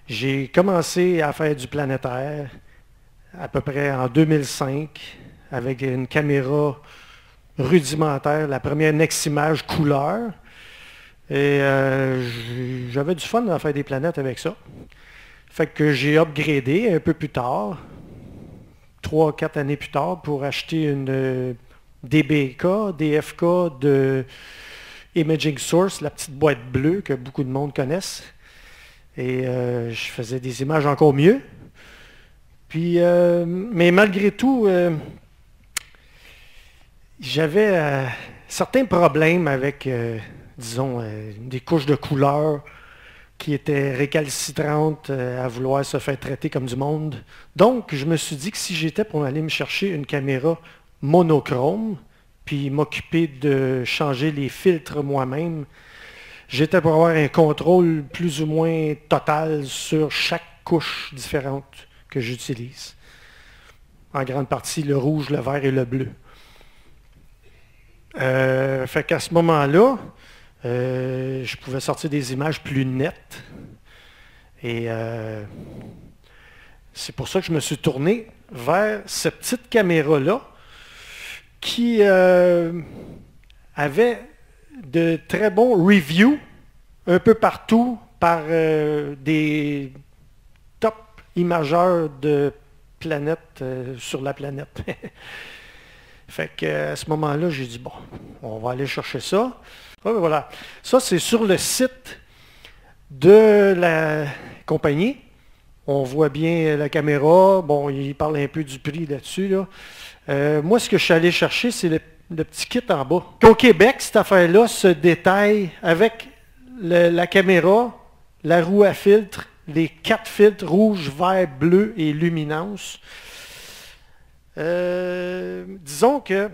J'ai commencé à faire du planétaire à peu près en 2005 avec une caméra rudimentaire, la première Neximage couleur. Et j'avais du fun à faire des planètes avec ça. Fait que j'ai upgradé un peu plus tard, 3-4 années plus tard, pour acheter une DBK, DFK de Imaging Source, la petite boîte bleue que beaucoup de monde connaissent. Et je faisais des images encore mieux. Puis, mais malgré tout, j'avais certains problèmes avec, disons, des couches de couleurs qui étaient récalcitrantes à vouloir se faire traiter comme du monde. Donc, je me suis dit que si j'étais pour aller me chercher une caméra monochrome, puis m'occuper de changer les filtres moi-même, j'étais pour avoir un contrôle plus ou moins total sur chaque couche différente que j'utilise. En grande partie, le rouge, le vert et le bleu. Fait qu'à ce moment-là, je pouvais sortir des images plus nettes. Et c'est pour ça que je me suis tourné vers cette petite caméra-là qui avait de très bons reviews un peu partout par des top imageurs de planètes sur la planète. Fait qu'à ce moment-là, j'ai dit, bon, on va aller chercher ça. Ah, ben voilà. Ça, c'est sur le site de la compagnie. On voit bien la caméra. Bon, il parle un peu du prix là-dessus. Là. Moi, ce que je suis allé chercher, c'est le petit kit en bas. Au Québec, cette affaire-là se détaille avec la caméra, la roue à filtre, les 4 filtres rouge, vert, bleu et luminance. Disons que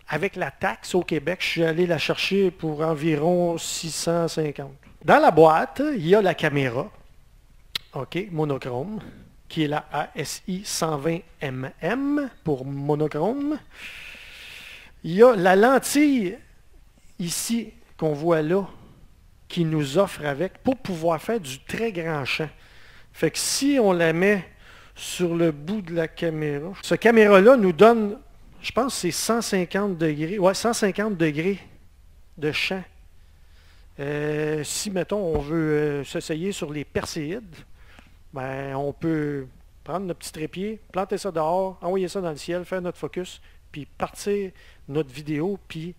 avec la taxe au Québec, je suis allé la chercher pour environ 650. Dans la boîte, il y a la caméra, OK, monochrome, qui est la ASI 120mm pour monochrome. Il y a la lentille ici qu'on voit là, qui nous offre avec pour pouvoir faire du très grand champ. Fait que si on la met sur le bout de la caméra, ce caméra-là nous donne, je pense que c'est 150 degrés, ouais, 150 degrés de champ. Si, mettons, on veut s'essayer sur les perséides, ben, on peut prendre notre petit trépied, planter ça dehors, envoyer ça dans le ciel, faire notre focus, puis partir notre vidéo, puis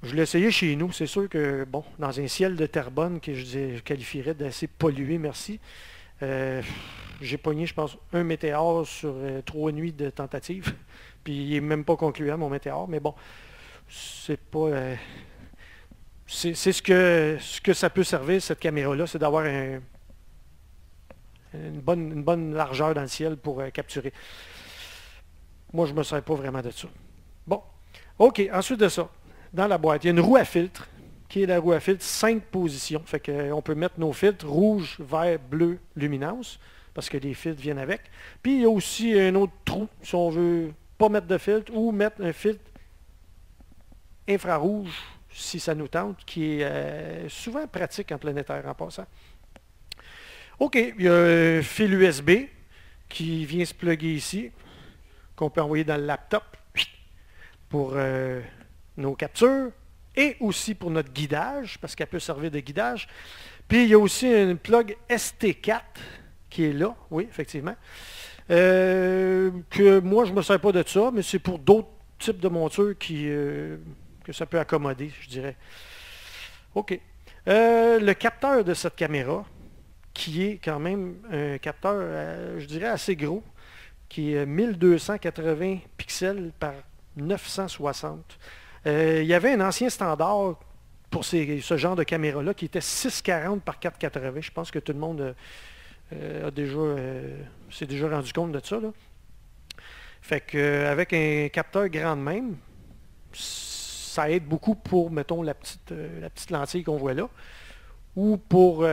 je l'ai essayé chez nous. C'est sûr que, bon, dans un ciel de Terrebonne que je qualifierais d'assez pollué, merci, j'ai pogné, je pense, un météore sur 3 nuits de tentatives, puis il n'est même pas concluant, mon météore, mais bon, c'est pas... c'est ce que ça peut servir, cette caméra-là, c'est d'avoir une bonne largeur dans le ciel pour capturer. Moi, je ne me sers pas vraiment de ça. Bon, OK, ensuite de ça, dans la boîte, il y a une roue à filtre, qui est la roue à filtre 5 positions. Fait qu'on peut mettre nos filtres rouge, vert, bleu, luminance, parce que les filtres viennent avec. Puis il y a aussi un autre trou, si on veut pas mettre de filtre, ou mettre un filtre infrarouge, si ça nous tente, qui est souvent pratique en planétaire en passant. OK, il y a un fil USB qui vient se plugger ici, qu'on peut envoyer dans le laptop pour nos captures et aussi pour notre guidage, parce qu'elle peut servir de guidage. Puis il y a aussi une plug ST4 qui est là, oui, effectivement, que moi je ne me sers pas de ça, mais c'est pour d'autres types de montures que ça peut accommoder, je dirais. OK. Le capteur de cette caméra, qui est quand même un capteur, je dirais, assez gros, qui est 1280 pixels par 960. Il y avait un ancien standard pour ce genre de caméra-là qui était 640 par 480. Je pense que tout le monde s'est déjà rendu compte de ça. Là. Fait qu'avec un capteur grand de même, ça aide beaucoup pour, mettons, la petite lentille qu'on voit là. Ou pour,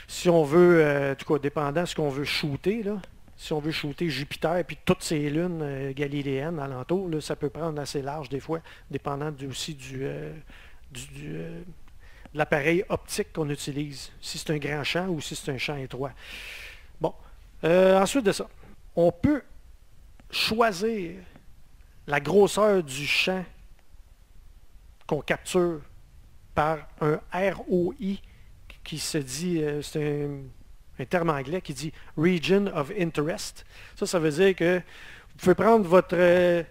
si on veut, en tout cas, dépendant de ce qu'on veut shooter, là, si on veut shooter Jupiter et puis toutes ces lunes galiléennes alentour, là, ça peut prendre assez large des fois, dépendant aussi l'appareil optique qu'on utilise, si c'est un grand champ ou si c'est un champ étroit. Bon, ensuite de ça, on peut choisir la grosseur du champ qu'on capture par un ROI qui se dit, c'est un terme anglais qui dit Region of Interest. Ça veut dire que vous pouvez prendre votre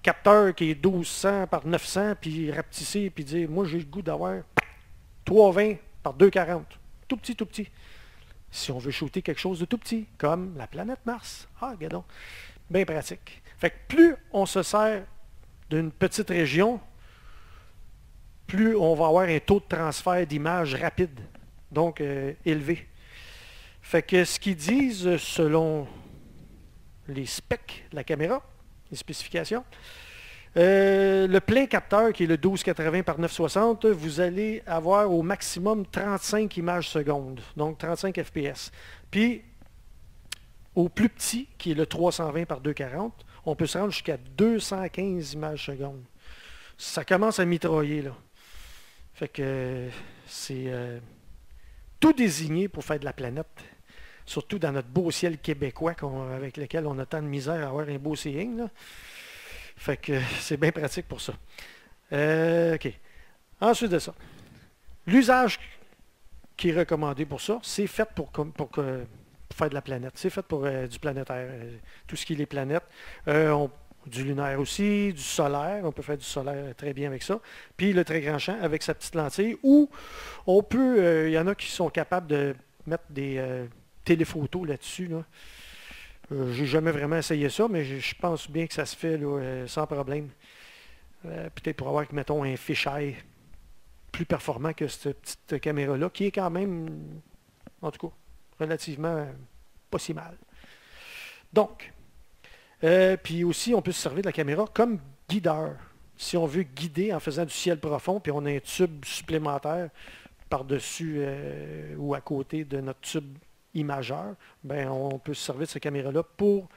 capteur qui est 1200 par 900 puis rapetisser puis dire, moi j'ai le goût d'avoir 320 par 240. Tout petit, tout petit. Si on veut shooter quelque chose de tout petit, comme la planète Mars. Ah, regardons. Bien pratique. Fait que plus on se sert d'une petite région, plus on va avoir un taux de transfert d'image rapide, donc élevé. Fait que ce qu'ils disent selon les specs de la caméra, les spécifications, le plein capteur qui est le 1280 par 960, vous allez avoir au maximum 35 images secondes, donc 35 fps. Puis au plus petit, qui est le 320 par 240, on peut se rendre jusqu'à 215 images secondes. Ça commence à mitrailler là. Fait que c'est tout désigné pour faire de la planète. Surtout dans notre beau ciel québécois avec lequel on a tant de misère à avoir un beau seeing. Là. Fait que c'est bien pratique pour ça. OK. Ensuite de ça, l'usage qui est recommandé pour ça, c'est fait pour faire de la planète. C'est fait pour du planétaire. Tout ce qui est les planètes. Du lunaire aussi, du solaire. On peut faire du solaire très bien avec ça. Puis le très grand champ avec sa petite lentille. Ou on peut, il y en a qui sont capables de mettre des téléphotos là-dessus. Là. J'ai jamais vraiment essayé ça, mais je pense bien que ça se fait là, sans problème. Peut-être pour avoir, mettons, un fisheye plus performant que cette petite caméra-là, qui est quand même, en tout cas, relativement pas si mal. Donc, puis aussi, on peut se servir de la caméra comme guideur. Si on veut guider en faisant du ciel profond, puis on a un tube supplémentaire par-dessus ou à côté de notre tube imageur, ben on peut se servir de cette caméra-là pour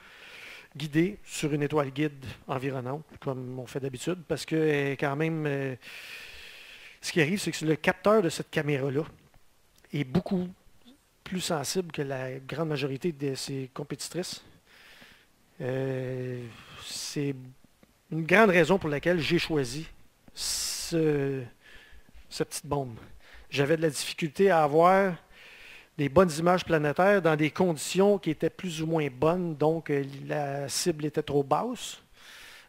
guider sur une étoile guide environnante, comme on fait d'habitude, parce que quand même, ce qui arrive, c'est que le capteur de cette caméra-là est beaucoup plus sensible que la grande majorité de ses compétitrices. C'est une grande raison pour laquelle j'ai choisi cette petite bombe. J'avais de la difficulté à avoir des bonnes images planétaires dans des conditions qui étaient plus ou moins bonnes, donc la cible était trop basse,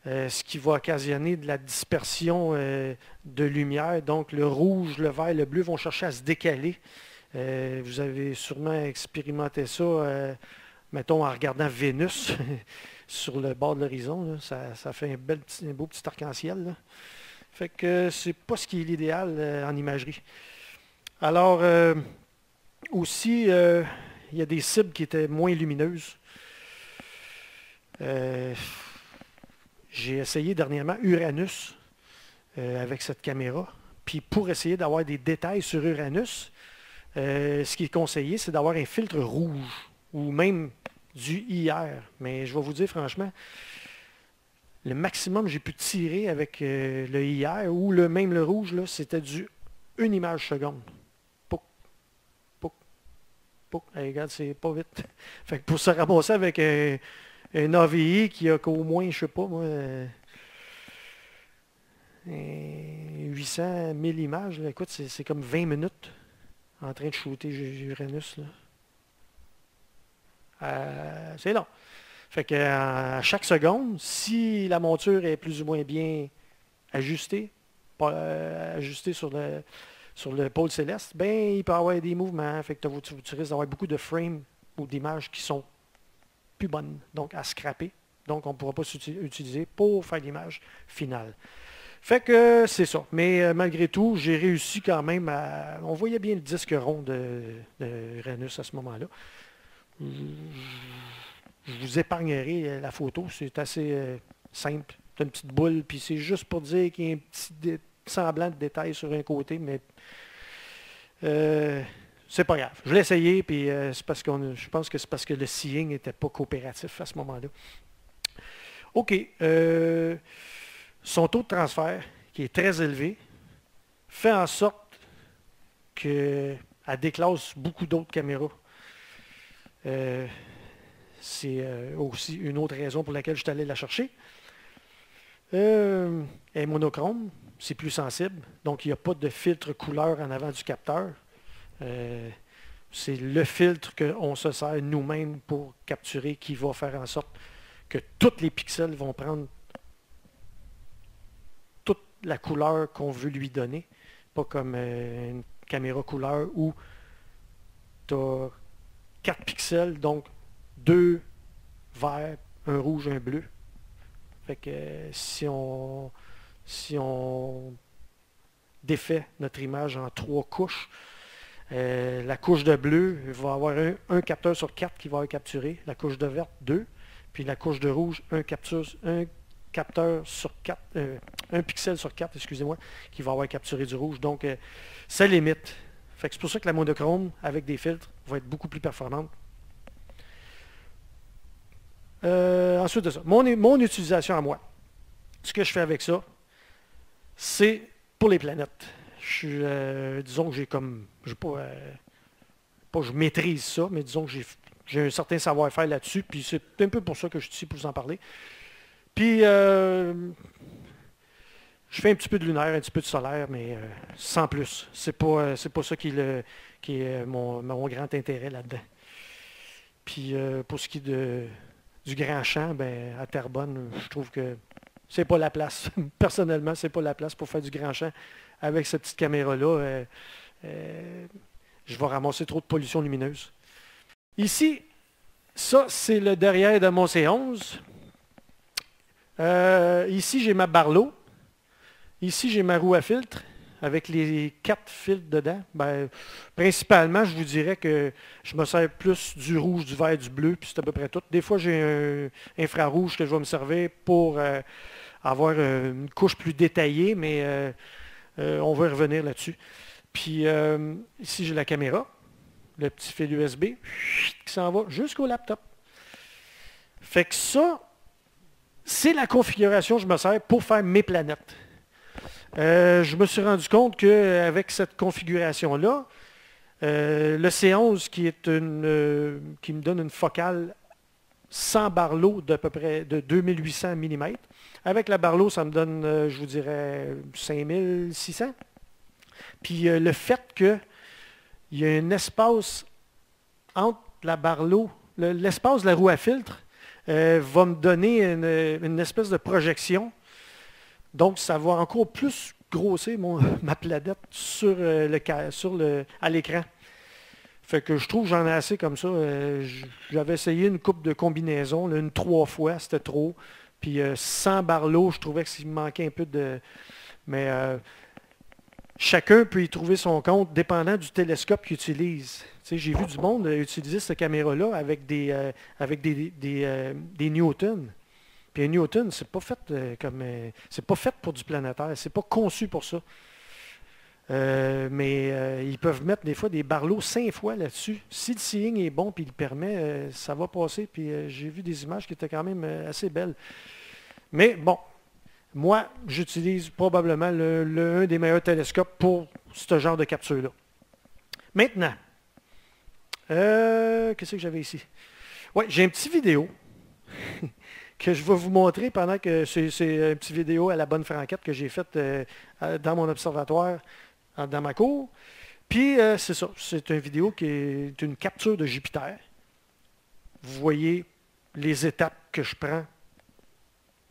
ce qui va occasionner de la dispersion de lumière. Donc le rouge, le vert, le bleu vont chercher à se décaler. Vous avez sûrement expérimenté ça, mettons, en regardant Vénus sur le bord de l'horizon. Ça fait un beau petit arc-en-ciel. Là. Fait que c'est pas ce qui est l'idéal en imagerie. Alors, aussi, il y a des cibles qui étaient moins lumineuses. J'ai essayé dernièrement Uranus avec cette caméra. Puis pour essayer d'avoir des détails sur Uranus, ce qui est conseillé, c'est d'avoir un filtre rouge ou même du IR. Mais je vais vous dire franchement, le maximum que j'ai pu tirer avec le IR ou même le rouge, c'était du 1 image seconde. Hey, regarde, c'est pas vite. Fait que pour se ramasser avec un AVI qui a qu'au moins, je sais pas moi, 800 000 images, là, écoute, c'est comme 20 minutes en train de shooter Uranus. C'est long. Fait que à chaque seconde, si la monture est plus ou moins bien ajustée, ajustée sur le pôle céleste, ben il peut y avoir des mouvements. Fait que tu risques d'avoir beaucoup de frames ou d'images qui sont plus bonnes, donc à scraper. Donc on ne pourra pas s'utiliser pour faire l'image finale. Fait que c'est ça. Mais malgré tout, j'ai réussi quand même à... On voyait bien le disque rond de Uranus à ce moment-là. Je vous épargnerai la photo. C'est assez simple. C'est une petite boule, puis c'est juste pour dire qu'il y a un petit semblant de détail sur un côté, mais c'est pas grave. Je l'ai essayé, puis c'est parce je pense que c'est parce que le seeing n'était pas coopératif à ce moment-là. OK. Son taux de transfert, qui est très élevé, fait en sorte qu'elle déclasse beaucoup d'autres caméras. C'est aussi une autre raison pour laquelle je suis allé la chercher. Elle est monochrome, c'est plus sensible, donc il n'y a pas de filtre couleur en avant du capteur. C'est le filtre qu'on se sert nous-mêmes pour capturer qui va faire en sorte que tous les pixels vont prendre toute la couleur qu'on veut lui donner. Pas comme une caméra couleur où tu as 4 pixels, donc 2 verts, un rouge, un bleu. Fait que si on défait notre image en 3 couches, la couche de bleu va avoir un capteur sur 4 qui va être capturé, la couche de vert 2, puis la couche de rouge un capteur sur 4, un pixel sur 4, excusez-moi, qui va avoir capturé du rouge. Donc ça limite. Fait que c'est pour ça que la monochrome avec des filtres va être beaucoup plus performante. Ensuite de ça, mon utilisation à moi. Ce que je fais avec ça, c'est pour les planètes. Disons que j'ai comme, pas je maîtrise ça, mais disons que j'ai un certain savoir-faire là-dessus, puis c'est un peu pour ça que je suis ici pour vous en parler. Puis, je fais un petit peu de lunaire, un petit peu de solaire, mais sans plus. C'est pas ça qui est mon grand intérêt là-dedans. Puis, pour ce qui est du grand champ, ben, à Terrebonne, je trouve que c'est pas la place. Personnellement, c'est pas la place pour faire du grand champ avec cette petite caméra-là. Je vais ramasser trop de pollution lumineuse. Ici, ça, c'est le derrière de mon C11. Ici, j'ai ma Barlow. Ici, j'ai ma roue à filtre avec les 4 filtres dedans. Ben, principalement, je vous dirais que je me sers plus du rouge, du vert, du bleu, puis c'est à peu près tout. Des fois, j'ai un infrarouge que je vais me servir pour avoir une couche plus détaillée, mais on va y revenir là-dessus. Puis ici, j'ai la caméra, le petit fil USB qui s'en va jusqu'au laptop. Fait que ça, c'est la configuration que je me sers pour faire mes planètes. Je me suis rendu compte qu'avec cette configuration-là, le C11 qui me donne une focale sans Barlow d'à peu près de 2800 mm. Avec la Barlow, ça me donne, je vous dirais, 5600. Puis le fait qu'il y a un espace entre la Barlow, l'espace de la roue à filtre, va me donner une espèce de projection. Donc, ça va encore plus grossir ma planète à l'écran. Fait que je trouve que j'en ai assez comme ça. J'avais essayé une coupe de combinaison, là, 3 fois, c'était trop. Puis sans Barlow, je trouvais qu'il me manquait un peu de... Mais chacun peut y trouver son compte, dépendant du télescope qu'il utilise. Tu sais, j'ai vu du monde utiliser cette caméra-là avec des Newton. Puis un Newton, c'est pas fait c'est pas fait pour du planétaire, c'est pas conçu pour ça. Mais ils peuvent mettre des fois des Barlow 5 fois là-dessus. Si le seeing est bon et il le permet, ça va passer. Puis j'ai vu des images qui étaient quand même assez belles. Mais bon, moi, j'utilise probablement un des meilleurs télescopes pour ce genre de capture-là. Maintenant, qu'est-ce que j'avais ici? Oui, j'ai une petite vidéo que je vais vous montrer pendant que c'est une petite vidéo à la bonne franquette que j'ai faite dans mon observatoire, dans ma cour. Puis, c'est ça, c'est une vidéo qui est une capture de Jupiter. Vous voyez les étapes que je prends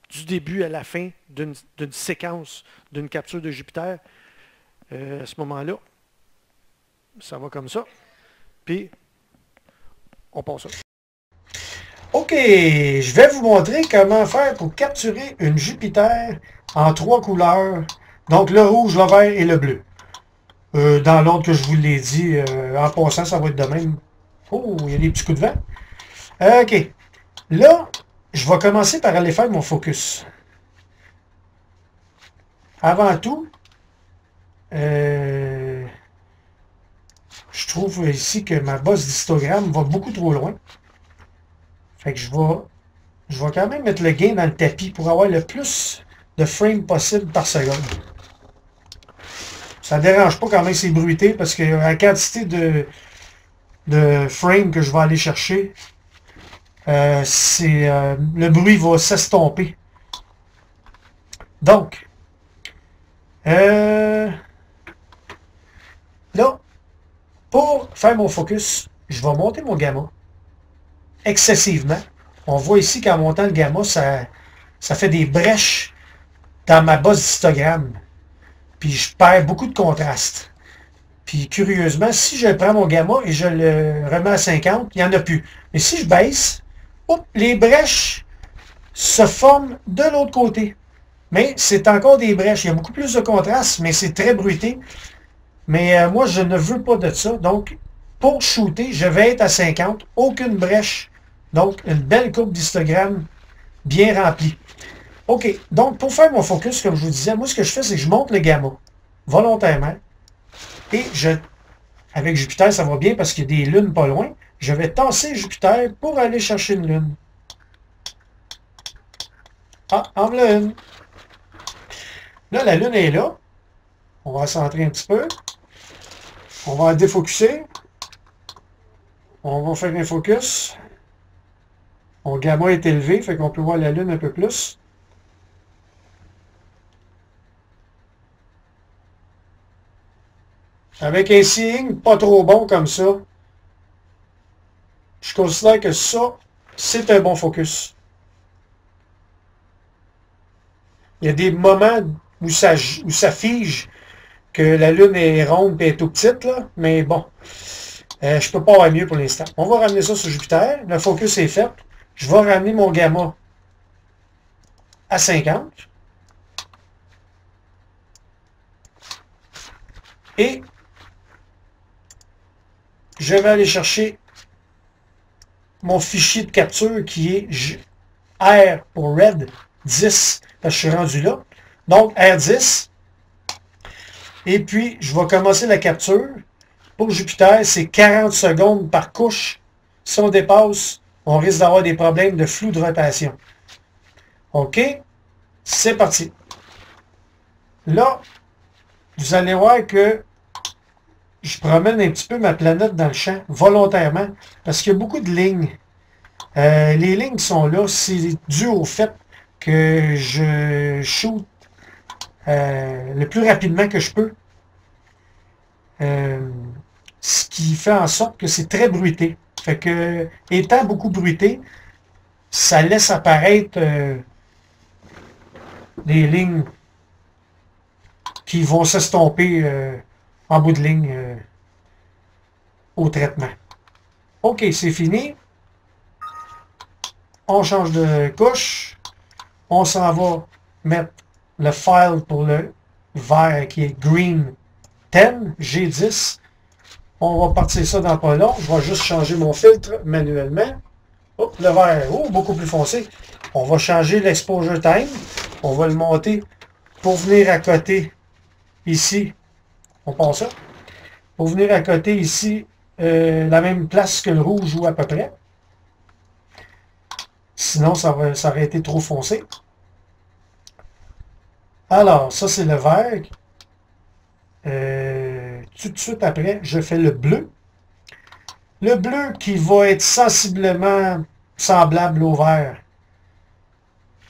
du début à la fin d'une séquence d'une capture de Jupiter. À ce moment-là, ça va comme ça. Puis, on passe ça. OK, je vais vous montrer comment faire pour capturer une Jupiter en 3 couleurs. Donc le rouge, le vert et le bleu. Dans l'ordre que je vous l'ai dit, en passant, ça va être de même. Oh, il y a des petits coups de vent. OK. Là, je vais commencer par aller faire mon focus. Avant tout, je trouve ici que ma bosse d'histogramme va beaucoup trop loin. Fait que je vais quand même mettre le gain dans le tapis pour avoir le plus de frames possible par seconde. Ça ne dérange pas quand même c'est bruité parce que la quantité de frames que je vais aller chercher, le bruit va s'estomper. Donc, là, pour faire mon focus, je vais monter mon gamma excessivement. On voit ici qu'en montant le gamma, ça fait des brèches dans ma base d'histogramme. Puis je perds beaucoup de contraste. Puis curieusement, si je prends mon gamma et je le remets à 50, il n'y en a plus. Mais si je baisse, les brèches se forment de l'autre côté. Mais c'est encore des brèches. Il y a beaucoup plus de contraste, mais c'est très bruité. Mais moi, je ne veux pas de ça. Donc, pour shooter, je vais être à 50. Aucune brèche. Donc, une belle courbe d'histogramme bien remplie. OK. Donc, pour faire mon focus, comme je vous disais, moi, ce que je fais, c'est que je monte le gamma volontairement. Et avec Jupiter, ça va bien parce qu'il y a des lunes pas loin. Je vais tasser Jupiter pour aller chercher une lune. Ah, en voilà une. Là, la lune est là. On va centrer un petit peu. On va défocuser. On va faire un focus. Mon gamma est élevé, fait qu'on peut voir la lune un peu plus. Avec un signe pas trop bon comme ça, je considère que ça, c'est un bon focus. Il y a des moments où ça fige, que la lune est ronde et est tout petite, là, mais bon, je peux pas avoir mieux pour l'instant. On va ramener ça sur Jupiter. Le focus est fait. Je vais ramener mon gamma à 50. Et je vais aller chercher mon fichier de capture qui est R pour Red 10, parce que je suis rendu là. Donc R10. Et puis, je vais commencer la capture. Pour Jupiter, c'est 40 secondes par couche. Si on dépasse, on risque d'avoir des problèmes de flou de rotation. OK? C'est parti. Là, vous allez voir que je promène un petit peu ma planète dans le champ, volontairement, parce qu'il y a beaucoup de lignes. Les lignes qui sont là, c'est dû au fait que je shoot le plus rapidement que je peux. Ce qui fait en sorte que c'est très bruité. Fait que, étant beaucoup bruité, ça laisse apparaître des lignes qui vont s'estomper en bout de ligne au traitement. OK, c'est fini. On change de couche. On s'en va mettre le file pour le vert qui est Green 10, G10. On va partir ça dans pas long. Je vais juste changer mon filtre manuellement. Oh, le vert, oh, beaucoup plus foncé. On va changer l'exposure time. On va le monter pour venir à côté ici. On passe ça. Pour venir à côté ici, la même place que le rouge ou à peu près. Sinon, ça aurait été trop foncé. Alors, ça c'est le vert. Tout de suite après, je fais le bleu. Le bleu qui va être sensiblement semblable au vert.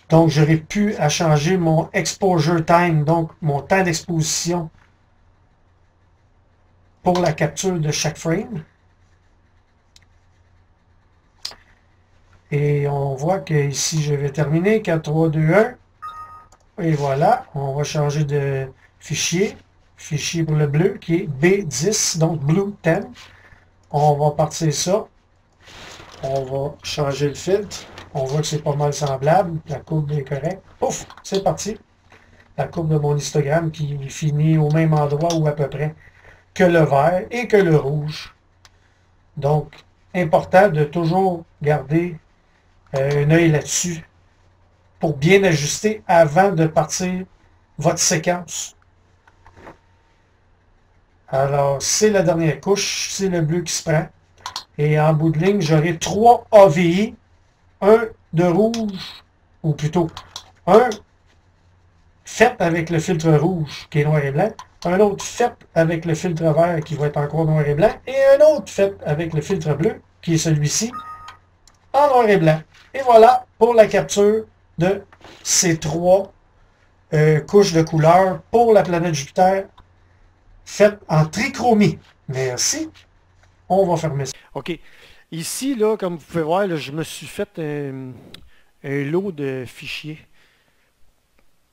Donc, j'aurais pu à changer mon exposure time, donc mon temps d'exposition pour la capture de chaque frame. Et on voit que ici, je vais terminer. 4, 3, 2, 1. Et voilà, on va changer de fichier. Fichier pour le bleu qui est B10, donc Blue 10. On va partir ça. On va changer le filtre. On voit que c'est pas mal semblable. La courbe est correcte. Ouf, c'est parti. La courbe de mon histogramme qui finit au même endroit ou à peu près que le vert et que le rouge. Donc, important de toujours garder un œil là-dessus pour bien ajuster avant de partir votre séquence. Alors, c'est la dernière couche, c'est le bleu qui se prend. Et en bout de ligne, j'aurai 3 AVI, un de rouge, ou plutôt un fait avec le filtre rouge qui est noir et blanc, un autre fait avec le filtre vert qui va être encore noir et blanc, et un autre fait avec le filtre bleu, qui est celui-ci, en noir et blanc. Et voilà pour la capture de ces trois couches de couleurs pour la planète Jupiter, faites en trichromie. Merci. On va fermer ça. OK. Ici, là, comme vous pouvez voir, là, je me suis fait un lot de fichiers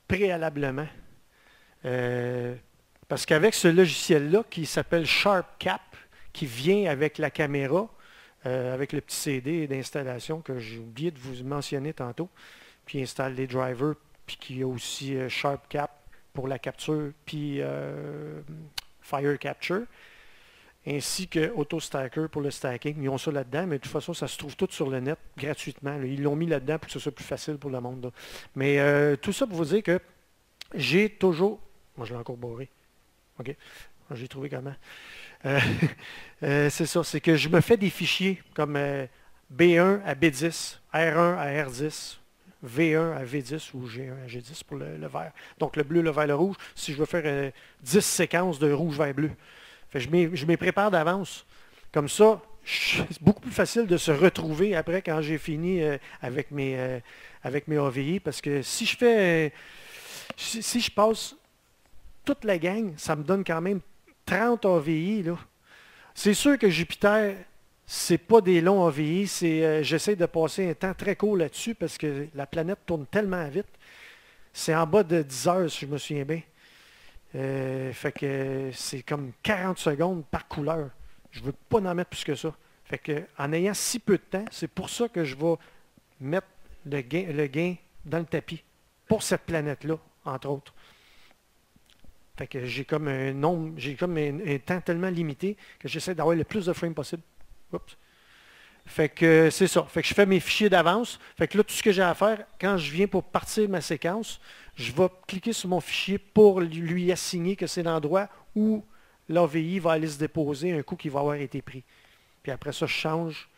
préalablement. Parce qu'avec ce logiciel-là qui s'appelle SharpCap, qui vient avec la caméra, avec le petit CD d'installation que j'ai oublié de vous mentionner tantôt, puis installe les drivers, puis qui a aussi SharpCap pour la capture, puis Fire Capture, ainsi que AutoStacker pour le stacking. Ils ont ça là-dedans, mais de toute façon, ça se trouve tout sur le net gratuitement. Là. Ils l'ont mis là-dedans pour que ce soit plus facile pour le monde. Là. Mais tout ça pour vous dire que j'ai toujours... Moi, je l'ai encore barré. OK. J'ai trouvé comment. C'est ça, c'est que je me fais des fichiers comme B1 à B10, R1 à R10, V1 à V10 ou G1 à G10 pour le vert. Donc le bleu, le vert, le rouge. Si je veux faire 10 séquences de rouge, vert, bleu. Fait, je m'y prépare d'avance. Comme ça, c'est beaucoup plus facile de se retrouver après quand j'ai fini avec mes AVI. Parce que si je fais... si je passe toute la gang, ça me donne quand même 30 AVI. C'est sûr que Jupiter, c'est pas des longs AVI. J'essaie de passer un temps très court là-dessus parce que la planète tourne tellement vite. C'est en bas de 10 heures, si je me souviens bien. Fait que c'est comme 40 secondes par couleur. Je veux pas en mettre plus que ça. Fait que en ayant si peu de temps, c'est pour ça que je vais mettre le gain dans le tapis. Pour cette planète-là, entre autres. Fait que j'ai comme un nombre, j'ai comme un temps tellement limité que j'essaie d'avoir le plus de frames possible. Oups. Fait que c'est ça. Fait que je fais mes fichiers d'avance. Fait que là, tout ce que j'ai à faire, quand je viens pour partir ma séquence, je vais cliquer sur mon fichier pour lui assigner que c'est l'endroit où l'AVI va aller se déposer un coup qui va avoir été pris. Puis après ça, je change,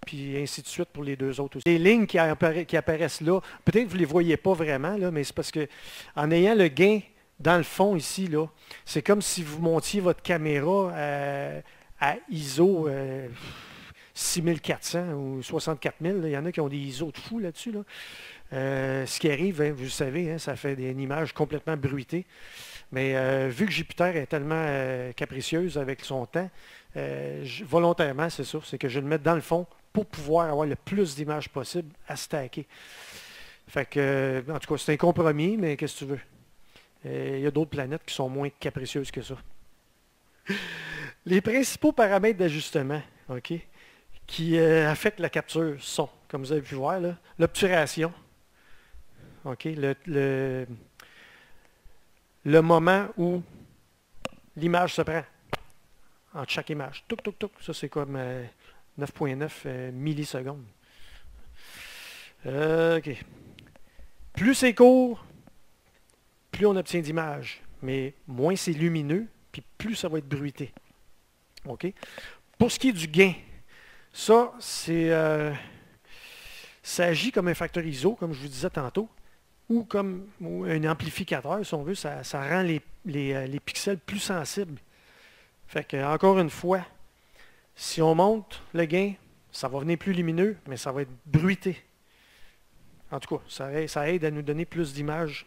puis ainsi de suite pour les deux autres aussi. Les lignes qui apparaissent là, peut-être que vous ne les voyez pas vraiment, là, mais c'est parce que en ayant le gain dans le fond ici, là, c'est comme si vous montiez votre caméra à ISO 6400 ou 64000. Il y en a qui ont des ISO de fou là-dessus. Là. Ce qui arrive, hein, vous le savez, hein, ça fait une image complètement bruitée. Mais vu que Jupiter est tellement capricieuse avec son temps, volontairement, c'est ça, c'est que je vais le mettre dans le fond pour pouvoir avoir le plus d'images possible à stacker. Fait que, en tout cas, c'est un compromis, mais qu'est-ce que tu veux? Il y a d'autres planètes qui sont moins capricieuses que ça. Les principaux paramètres d'ajustement, OK, qui affectent la capture sont, comme vous avez pu voir, l'obturation, OK, le moment où l'image se prend entre chaque image. Touc, touc, touc, ça c'est comme 9.9 millisecondes. OK. Plus c'est court, plus on obtient d'images, mais moins c'est lumineux, puis plus ça va être bruité. OK? Pour ce qui est du gain, ça, ça agit comme un facteur ISO, comme je vous disais tantôt, ou comme un amplificateur, si on veut, ça rend les pixels plus sensibles. Fait que, encore une fois, si on monte le gain, ça va venir plus lumineux, mais ça va être bruité. En tout cas, ça aide à nous donner plus d'images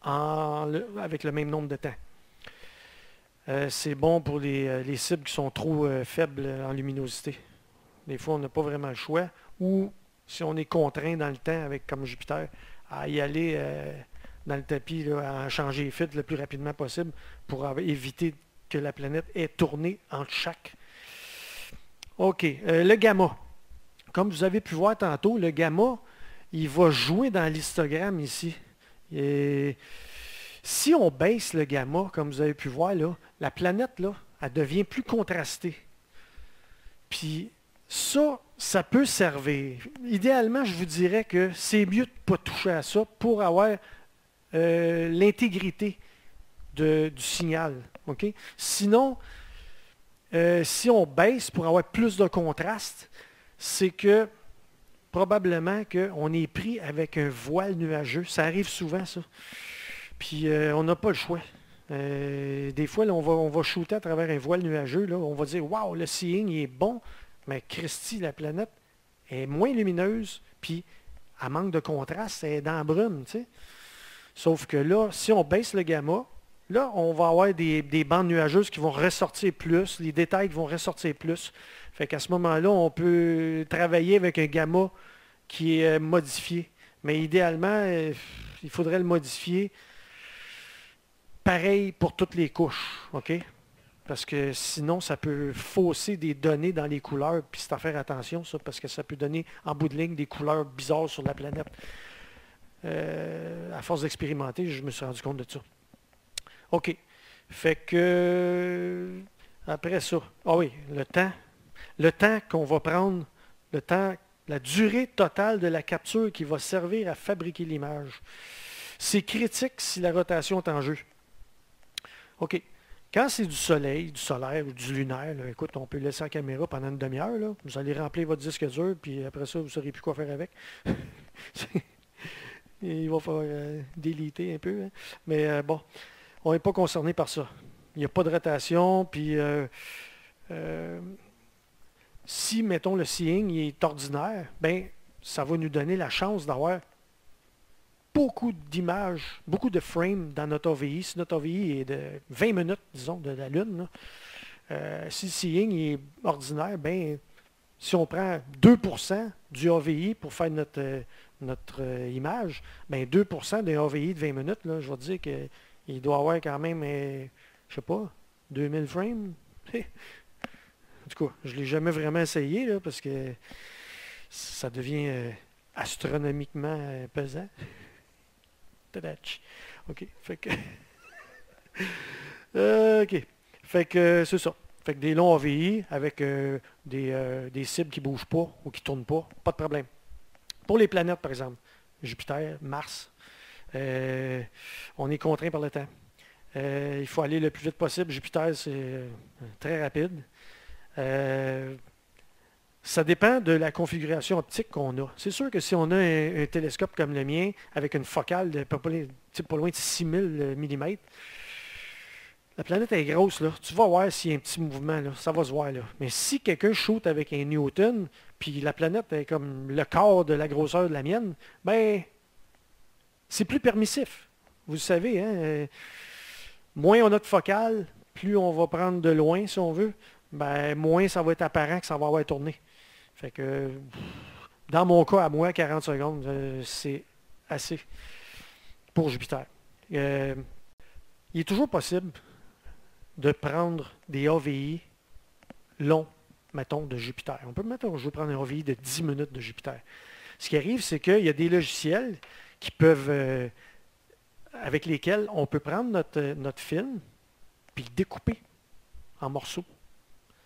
avec le même nombre de temps. C'est bon pour les cibles qui sont trop faibles en luminosité. Des fois, on n'a pas vraiment le choix. Ou si on est contraint dans le temps, comme Jupiter, à y aller dans le tapis, là, à changer les filtres le plus rapidement possible pour éviter que la planète ait tourné entre chaque. OK. Le gamma. Comme vous avez pu voir tantôt, le gamma, il va jouer dans l'histogramme ici. Et si on baisse le gamma, comme vous avez pu voir, là, la planète, là, elle devient plus contrastée. Puis ça peut servir. Idéalement, je vous dirais que c'est mieux de ne pas toucher à ça pour avoir l'intégrité du signal. Okay? Sinon, si on baisse pour avoir plus de contraste, c'est que probablement qu'on est pris avec un voile nuageux. Ça arrive souvent, ça. Puis on n'a pas le choix. Des fois, là, on va shooter à travers un voile nuageux. Là, on va dire, waouh, le seeing il est bon, mais Christy, la planète, est moins lumineuse, puis elle manque de contraste, elle est dans la brume. Tu sais. Sauf que là, si on baisse le gamma, là, on va avoir des bandes nuageuses qui vont ressortir plus, les détails qui vont ressortir plus. Fait qu'à ce moment-là, on peut travailler avec un gamma qui est modifié. Mais idéalement, il faudrait le modifier pareil pour toutes les couches, OK? Parce que sinon, ça peut fausser des données dans les couleurs, puis c'est à faire attention, ça, parce que ça peut donner, en bout de ligne, des couleurs bizarres sur la planète. À force d'expérimenter, je me suis rendu compte de ça. OK. Fait que, après ça, ah oui, le temps qu'on va prendre, la durée totale de la capture qui va servir à fabriquer l'image. C'est critique si la rotation est en jeu. OK. Quand c'est du soleil, du solaire ou du lunaire, là, écoute, on peut laisser la caméra pendant une demi-heure. Là. Vous allez remplir votre disque dur, puis après ça, vous ne saurez plus quoi faire avec. Il va falloir déliter un peu. Hein. Mais bon, on n'est pas concerné par ça. Il n'y a pas de rotation, puis si, mettons, le seeing est ordinaire, ben ça va nous donner la chance d'avoir beaucoup d'images, beaucoup de frames dans notre OVI. Si notre OVI est de 20 minutes, disons, de la Lune, si le seeing est ordinaire, ben si on prend 2% du OVI pour faire notre image, ben 2% d'un OVI de 20 minutes, là, je vais dire qu'il doit avoir quand même, je sais pas, 2000 frames. En tout cas, je ne l'ai jamais vraiment essayé, là, parce que ça devient astronomiquement pesant. OK. Fait que... OK. Fait que c'est ça. Fait que des longs AVI avec des cibles qui ne bougent pas ou qui ne tournent pas de problème. Pour les planètes, par exemple, Jupiter, Mars, on est contraint par le temps. Il faut aller le plus vite possible. Jupiter, c'est très rapide. Ça dépend de la configuration optique qu'on a. C'est sûr que si on a un télescope comme le mien, avec une focale de pas loin de 6000 mm, la planète est grosse, là. Tu vas voir s'il y a un petit mouvement, là. Ça va se voir, là. Mais si quelqu'un shoot avec un Newton, puis la planète est comme le quart de la grosseur de la mienne, ben, c'est plus permissif. Vous le savez, hein? Moins on a de focale, plus on va prendre de loin, si on veut, ben, moins ça va être apparent que ça va avoir tourné. Fait que, dans mon cas, à moi, 40 secondes, c'est assez pour Jupiter. Il est toujours possible de prendre des AVI longs, mettons, de Jupiter. On peut mettre, je vais prendre un AVI de 10 minutes de Jupiter. Ce qui arrive, c'est qu'il y a des logiciels qui peuvent, avec lesquels on peut prendre notre film puis le découper en morceaux.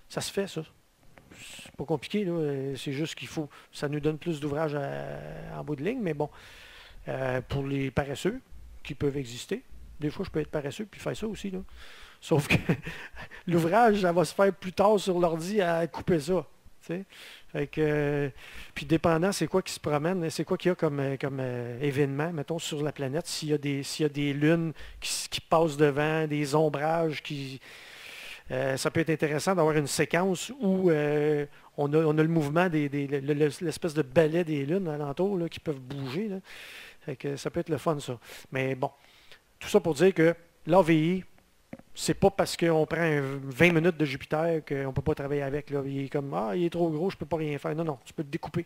Ça se fait, ça. C'est pas compliqué, là. C'est juste qu'il faut... Ça nous donne plus d'ouvrage en bout de ligne, mais bon. Pour les paresseux qui peuvent exister, des fois, je peux être paresseux puis faire ça aussi, là. Sauf que l'ouvrage, ça va se faire plus tard sur l'ordi à couper ça. T'sais? Fait que, puis dépendant, c'est quoi qui se promène, c'est quoi qu'il y a comme événement, mettons, sur la planète, s'il y a des lunes qui passent devant, des ombrages qui... ça peut être intéressant d'avoir une séquence où on a le mouvement, l'espèce de balai des lunes alentour là, qui peuvent bouger. Là. Fait que ça peut être le fun, ça. Mais bon, tout ça pour dire que l'AVI, c'est pas parce qu'on prend 20 minutes de Jupiter qu'on ne peut pas travailler avec. Là. Il est comme, il est trop gros, je ne peux pas rien faire. Non, non, tu peux te découper.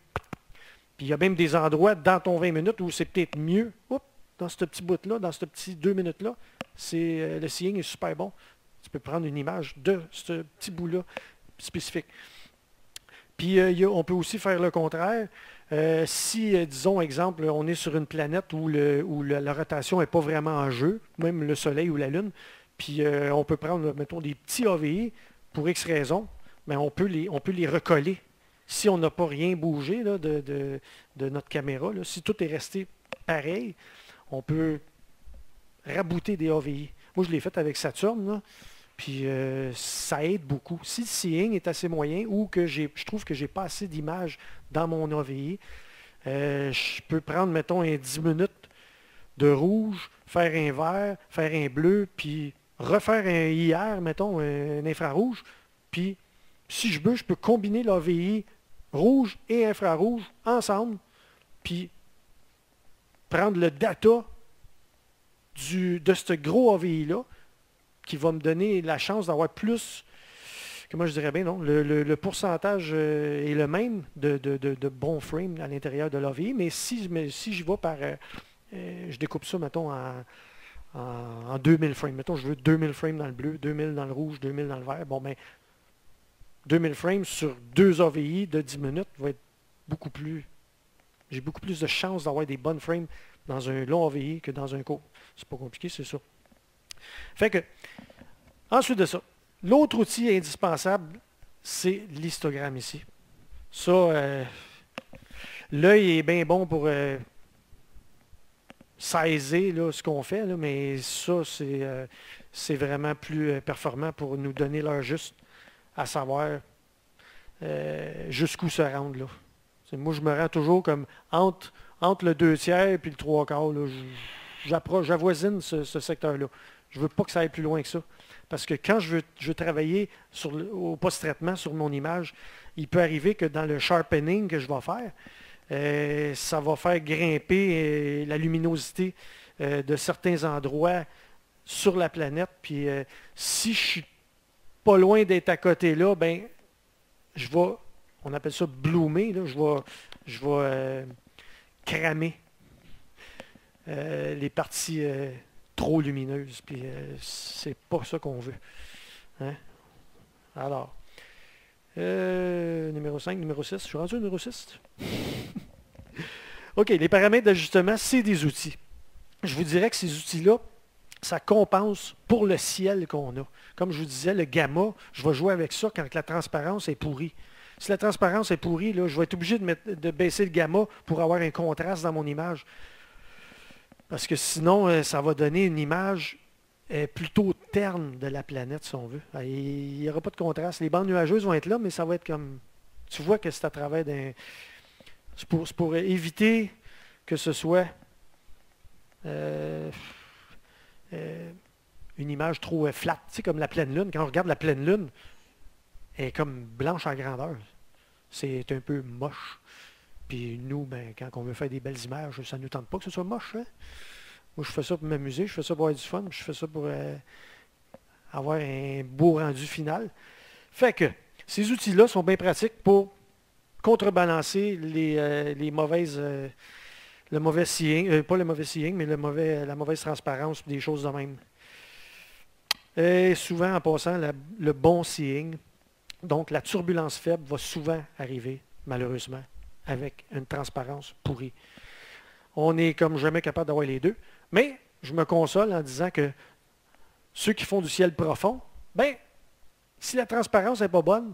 Puis il y a même des endroits dans ton 20 minutes où c'est peut-être mieux. Oups, dans ce petit bout-là, dans ce petit 2 minutes-là, le seeing est super bon. Tu peux prendre une image de ce petit bout-là spécifique. Puis on peut aussi faire le contraire. Si, disons, exemple, on est sur une planète où la rotation n'est pas vraiment en jeu, même le Soleil ou la Lune, puis on peut prendre, mettons, des petits AVI pour X raisons, mais on peut les recoller. Si on n'a pas rien bougé là, de notre caméra, là, si tout est resté pareil, on peut rabooter des AVI. Moi, je l'ai fait avec Saturne, là, puis ça aide beaucoup. Si le seeing est assez moyen ou que je trouve que j'ai pas assez d'images dans mon AVI, je peux prendre, mettons, un 10 minutes de rouge, faire un vert, faire un bleu, puis refaire un IR, mettons, un infrarouge, puis si je veux, je peux combiner l'AVI rouge et infrarouge ensemble, puis prendre le data de ce gros AVI-là, qui va me donner la chance d'avoir plus, comment je dirais bien, non, le pourcentage est le même de bons frames à l'intérieur de l'AVI, mais si je vais par, je découpe ça, mettons, en 2000 frames. Mettons, je veux 2000 frames dans le bleu, 2000 dans le rouge, 2000 dans le vert. Bon, ben, 2000 frames sur 2 AVI de 10 minutes va être beaucoup plus... J'ai beaucoup plus de chances d'avoir des bonnes frames dans un long AVI que dans un court. C'est pas compliqué, c'est ça. Fait que, ensuite de ça, l'autre outil indispensable, c'est l'histogramme ici. Ça, l'œil est bien bon pour sizer là, ce qu'on fait, là, mais ça, c'est vraiment plus performant pour nous donner l'heure juste, à savoir jusqu'où se rendre. Là. Moi, je me rends toujours comme entre le 2/3 et le 3/4. J'avoisine ce secteur-là. Je ne veux pas que ça aille plus loin que ça. Parce que quand je veux travailler au post-traitement sur mon image, il peut arriver que dans le sharpening que je vais faire, ça va faire grimper la luminosité de certains endroits sur la planète. Puis si je suis pas loin d'être à côté là, ben je vais, on appelle ça bloomer, là, je vais cramer les parties trop lumineuses. Puis c'est pas ça qu'on veut. Hein? Alors, numéro 5, numéro 6. Je suis rendu au numéro 6. OK, les paramètres d'ajustement, c'est des outils. Je vous dirais que ces outils-là, ça compense pour le ciel qu'on a. Comme je vous disais, le gamma, je vais jouer avec ça quand la transparence est pourrie. Si la transparence est pourrie, là, je vais être obligé de baisser le gamma pour avoir un contraste dans mon image. Parce que sinon, ça va donner une image plutôt terne de la planète, si on veut. Il n'y aura pas de contraste. Les bandes nuageuses vont être là, mais ça va être comme... Tu vois que c'est à travers d'un... C'est pour éviter que ce soit une image trop flat. Tu sais, comme la pleine lune. Quand on regarde la pleine lune, elle est comme blanche en grandeur. C'est un peu moche. Puis nous, ben, quand on veut faire des belles images, ça ne nous tente pas que ce soit moche. Hein? Moi, je fais ça pour m'amuser, je fais ça pour avoir du fun, je fais ça pour avoir un beau rendu final. Fait que ces outils-là sont bien pratiques pour contrebalancer les mauvaises... le mauvais seeing, pas le mauvais seeing, mais la mauvaise transparence, des choses de même. Et souvent, en passant, le bon seeing, donc la turbulence faible, va souvent arriver, malheureusement, avec une transparence pourrie. On n'est comme jamais capable d'avoir les deux. Mais je me console en disant que ceux qui font du ciel profond, ben, si la transparence n'est pas bonne,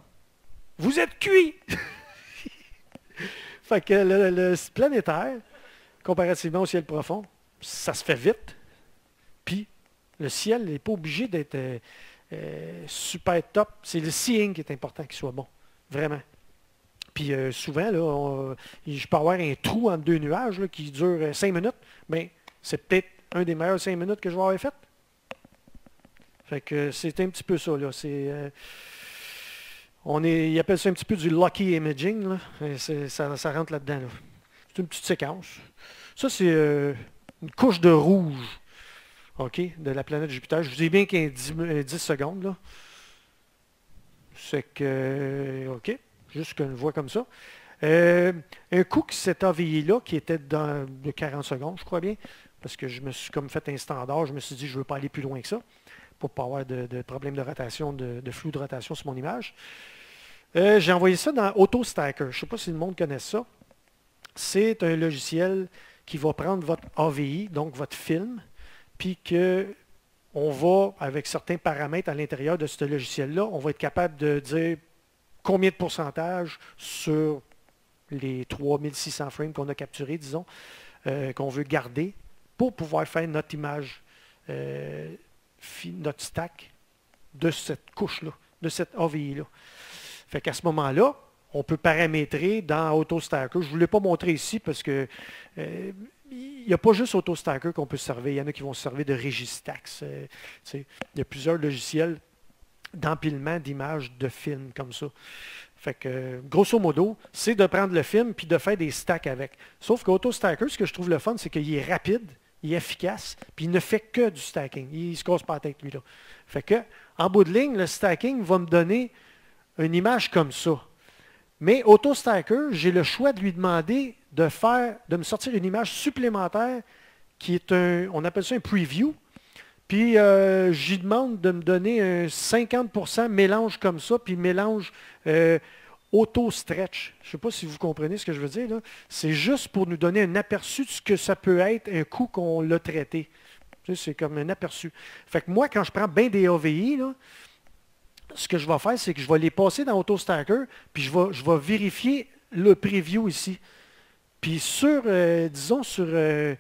vous êtes cuits! Fait que le planétaire, comparativement au ciel profond, ça se fait vite. Puis, le ciel n'est pas obligé d'être super top. C'est le seeing qui est important qu'il soit bon. Vraiment. Puis souvent, là, je peux avoir un trou entre deux nuages là, qui dure 5 minutes. Bien, c'est peut-être un des meilleurs 5 minutes que je vais avoir fait. Fait que c'est un petit peu ça. Là. Ils appellent ça un petit peu du lucky imaging. Là. Ça rentre là-dedans. Là. C'est une petite séquence. Ça, c'est une couche de rouge, OK, de la planète Jupiter. Je vous dis bien qu'il y a 10 secondes. Là. C'est que, OK, juste qu'on le voit comme ça. Un coup que cet AVI-là, qui était de 40 secondes, je crois bien, parce que je me suis comme fait un standard, je me suis dit, je ne veux pas aller plus loin que ça, pour ne pas avoir de problème de rotation, de flou de rotation sur mon image. J'ai envoyé ça dans AutoStacker. Je ne sais pas si le monde connaît ça. C'est un logiciel qui va prendre votre AVI, donc votre film, puis qu'on va, avec certains paramètres à l'intérieur de ce logiciel-là, on va être capable de dire combien de pourcentage sur les 3600 frames qu'on a capturés, disons, qu'on veut garder pour pouvoir faire notre image, notre stack de cette couche-là, de cette AVI-là. Fait qu'à ce moment-là, on peut paramétrer dans AutoStacker. Je ne vous l'ai pas montré ici parce que il n'y a pas juste AutoStacker qu'on peut se servir. Il y en a qui vont se servir de Registax. Il y a plusieurs logiciels d'empilement d'images de films comme ça. Fait que, grosso modo, c'est de prendre le film puis de faire des stacks avec. Sauf qu'AutoStacker, ce que je trouve le fun, c'est qu'il est rapide, il est efficace, puis il ne fait que du stacking. Il ne se casse pas la tête, lui-là. Fait que, en bout de ligne, le stacking va me donner une image comme ça. Mais AutoStacker, j'ai le choix de lui demander de me sortir une image supplémentaire qui est on appelle ça un preview. Puis j'y demande de me donner un 50% mélange comme ça, puis mélange auto-stretch. Je ne sais pas si vous comprenez ce que je veux dire, là. C'est juste pour nous donner un aperçu de ce que ça peut être un coup qu'on l'a traité. Tu sais, c'est comme un aperçu. Fait que moi, quand je prends bien des AVI, là, ce que je vais faire, c'est que je vais les passer dans AutoStacker, puis je vais vérifier le preview ici. Puis disons sur, je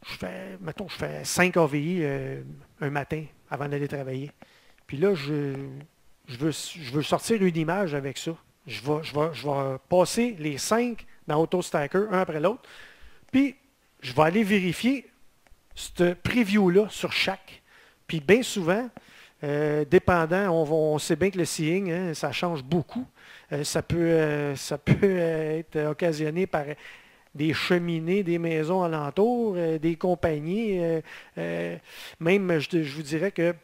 fais 5 AVI un matin avant d'aller travailler. Puis là, je veux sortir une image avec ça. Je vais passer les 5 dans AutoStacker, un après l'autre. Puis, je vais aller vérifier ce preview-là sur chaque. Puis, bien souvent, dépendant, on sait bien que le seeing, hein, ça change beaucoup. Ça peut être occasionné par des cheminées, des maisons alentours, des compagnies. Même, je vous dirais que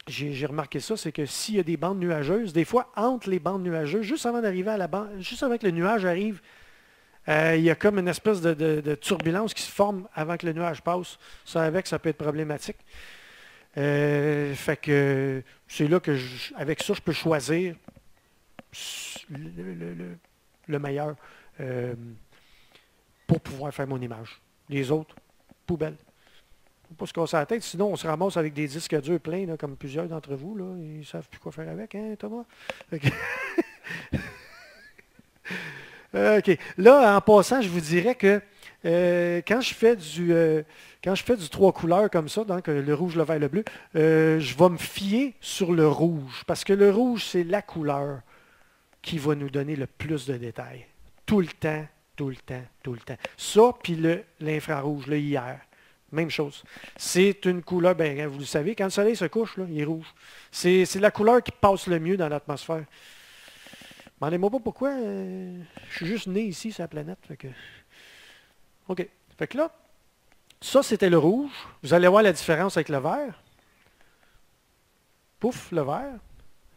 j'ai remarqué ça, c'est que s'il y a des bandes nuageuses, des fois, entre les bandes nuageuses, juste avant d'arriver à la bande, juste avant que le nuage arrive, il y a comme une espèce de turbulence qui se forme avant que le nuage passe. Ça peut être problématique. Fait que c'est là que, avec ça, je peux choisir le meilleur pour pouvoir faire mon image. Les autres, poubelle. Il ne faut pas se casser la tête, sinon on se ramasse avec des disques durs pleins, là, comme plusieurs d'entre vous. Là, ils ne savent plus quoi faire avec, hein, Thomas? OK. Là, en passant, je vous dirais que quand je fais du 3 couleurs comme ça, donc le rouge, le vert, le bleu, je vais me fier sur le rouge. Parce que le rouge, c'est la couleur qui va nous donner le plus de détails. Tout le temps, tout le temps, tout le temps. Ça, puis l'infrarouge, le IR. Même chose. C'est une couleur, ben, vous le savez, quand le soleil se couche, là, il est rouge. C'est la couleur qui passe le mieux dans l'atmosphère. Demandez-moi pas pourquoi. Je suis juste né ici sur la planète. Fait que... OK. Fait que là, ça, c'était le rouge. Vous allez voir la différence avec le vert. Pouf, le vert.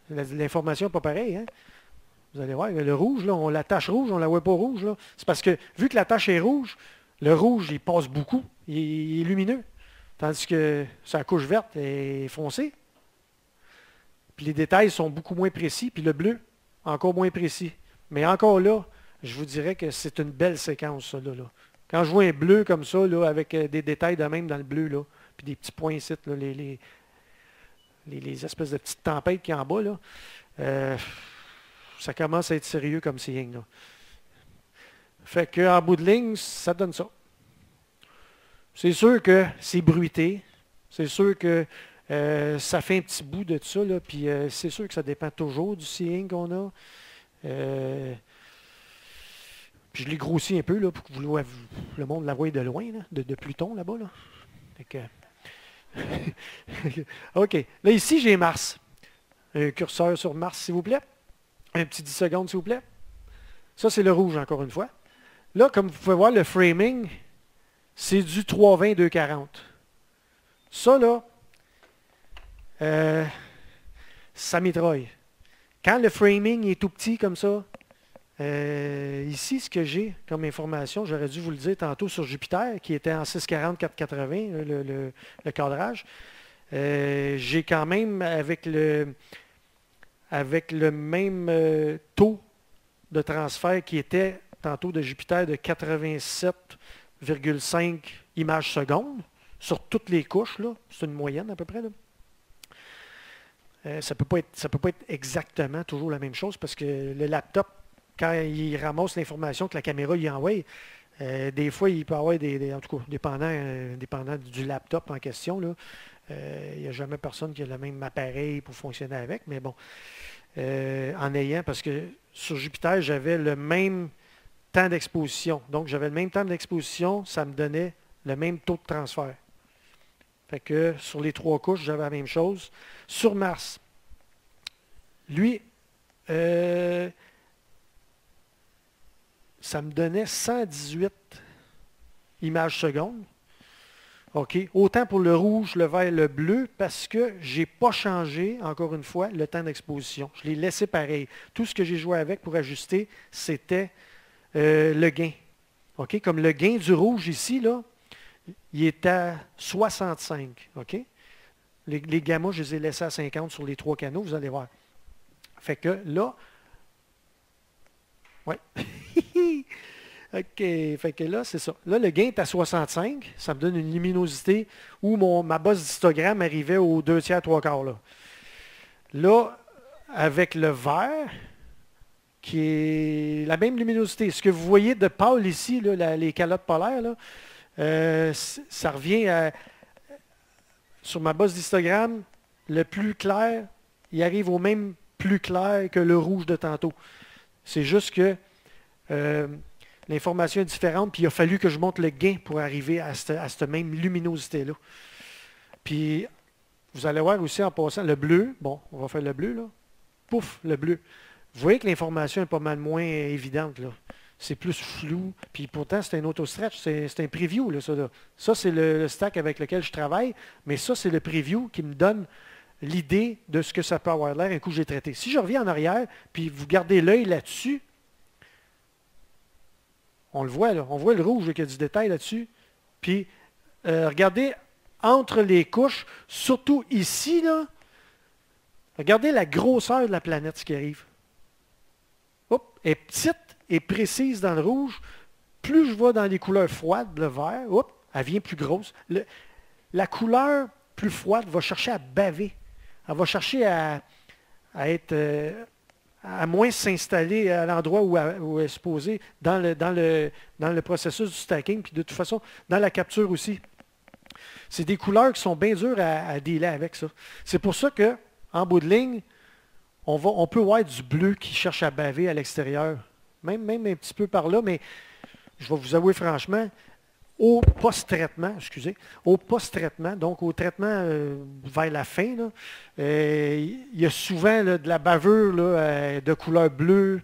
L'information n'est pas pareille, hein? Vous allez voir, le rouge, là, la tache rouge, on ne la voit pas rouge. C'est parce que, vu que la tache est rouge, le rouge, il passe beaucoup. Il est lumineux. Tandis que sa couche verte est foncée. Puis les détails sont beaucoup moins précis. Puis le bleu, encore moins précis. Mais encore là, je vous dirais que c'est une belle séquence, ça, là. Quand je vois un bleu comme ça, là, avec des détails de même dans le bleu, là, puis des petits points ici, là, les espèces de petites tempêtes qui sont en bas, là, ça commence à être sérieux comme seeing, là. Fait qu'en bout de ligne, ça donne ça. C'est sûr que c'est bruité. C'est sûr que ça fait un petit bout de ça, là, puis c'est sûr que ça dépend toujours du seeing qu'on a. Puis je l'ai grossi un peu là, pour que le monde la voie de loin, là, de Pluton là-bas. Là. Fait que... OK. Là, ici, j'ai Mars. Un curseur sur Mars, s'il vous plaît. Un petit 10 secondes, s'il vous plaît. Ça, c'est le rouge, encore une fois. Là, comme vous pouvez voir, le framing, c'est du 320-240. Ça, là, ça mitraille. Quand le framing est tout petit comme ça, ici, ce que j'ai comme information, j'aurais dû vous le dire tantôt sur Jupiter, qui était en 640-480, le cadrage, j'ai quand même, avec le même taux de transfert qui était tantôt de Jupiter de 87,5 images secondes sur toutes les couches, là, c'est une moyenne à peu près, là. Ça peut pas être exactement toujours la même chose parce que le laptop, quand il ramasse l'information que la caméra lui envoie, des fois, il peut avoir en tout cas, dépendant du laptop en question, là, il n'y a jamais personne qui a le même appareil pour fonctionner avec, mais bon, en ayant, parce que sur Jupiter, j'avais le même temps d'exposition. Donc, j'avais le même temps d'exposition, ça me donnait le même taux de transfert. Fait que sur les 3 couches, j'avais la même chose. Sur Mars, lui, ça me donnait 118 images secondes. OK. Autant pour le rouge, le vert, le bleu, parce que je n'ai pas changé, encore une fois, le temps d'exposition. Je l'ai laissé pareil. Tout ce que j'ai joué avec pour ajuster, c'était le gain. OK. Comme le gain du rouge ici, là, il est à 65. OK. Les gammas, je les ai laissés à 50 sur les 3 canaux, vous allez voir. Fait que là, ouais. OK, fait que là, c'est ça. Là, le gain est à 65. Ça me donne une luminosité où ma base d'histogramme arrivait aux 2 tiers, 3 quarts. Là, avec le vert, qui est la même luminosité. Ce que vous voyez de pâle ici, là, les calottes polaires, là, ça revient à, sur ma base d'histogramme, le plus clair, il arrive au même plus clair que le rouge de tantôt. C'est juste que l'information est différente, puis il a fallu que je monte le gain pour arriver à cette même luminosité-là. Puis, vous allez voir aussi en passant, le bleu, bon, on va faire le bleu, là. Pouf, le bleu. Vous voyez que l'information est pas mal moins évidente, là. C'est plus flou, puis pourtant, c'est un auto-stretch, c'est un preview, là, ça. Là. Ça, c'est le stack avec lequel je travaille, mais ça, c'est le preview qui me donne l'idée de ce que ça peut avoir l'air un coup que j'ai traité. Si je reviens en arrière, puis vous gardez l'œil là-dessus, on le voit, là. On voit le rouge, il y a du détail là-dessus. Puis, regardez, entre les couches, surtout ici, là, regardez la grosseur de la planète, ce qui arrive. Hop, elle est petite et précise dans le rouge. Plus je vais dans les couleurs froides, le vert, hop, elle vient plus grosse. La couleur plus froide va chercher à baver. Elle va chercher à être... à moins s'installer à l'endroit où elle est supposée dans le processus du stacking, puis de toute façon, dans la capture aussi. C'est des couleurs qui sont bien dures à dealer avec ça. C'est pour ça qu'en bout de ligne, on peut voir du bleu qui cherche à baver à l'extérieur. Même un petit peu par là, mais je vais vous avouer franchement, au post-traitement, donc au traitement vers la fin, là, il y a souvent là, de la bavure là, de couleur bleue,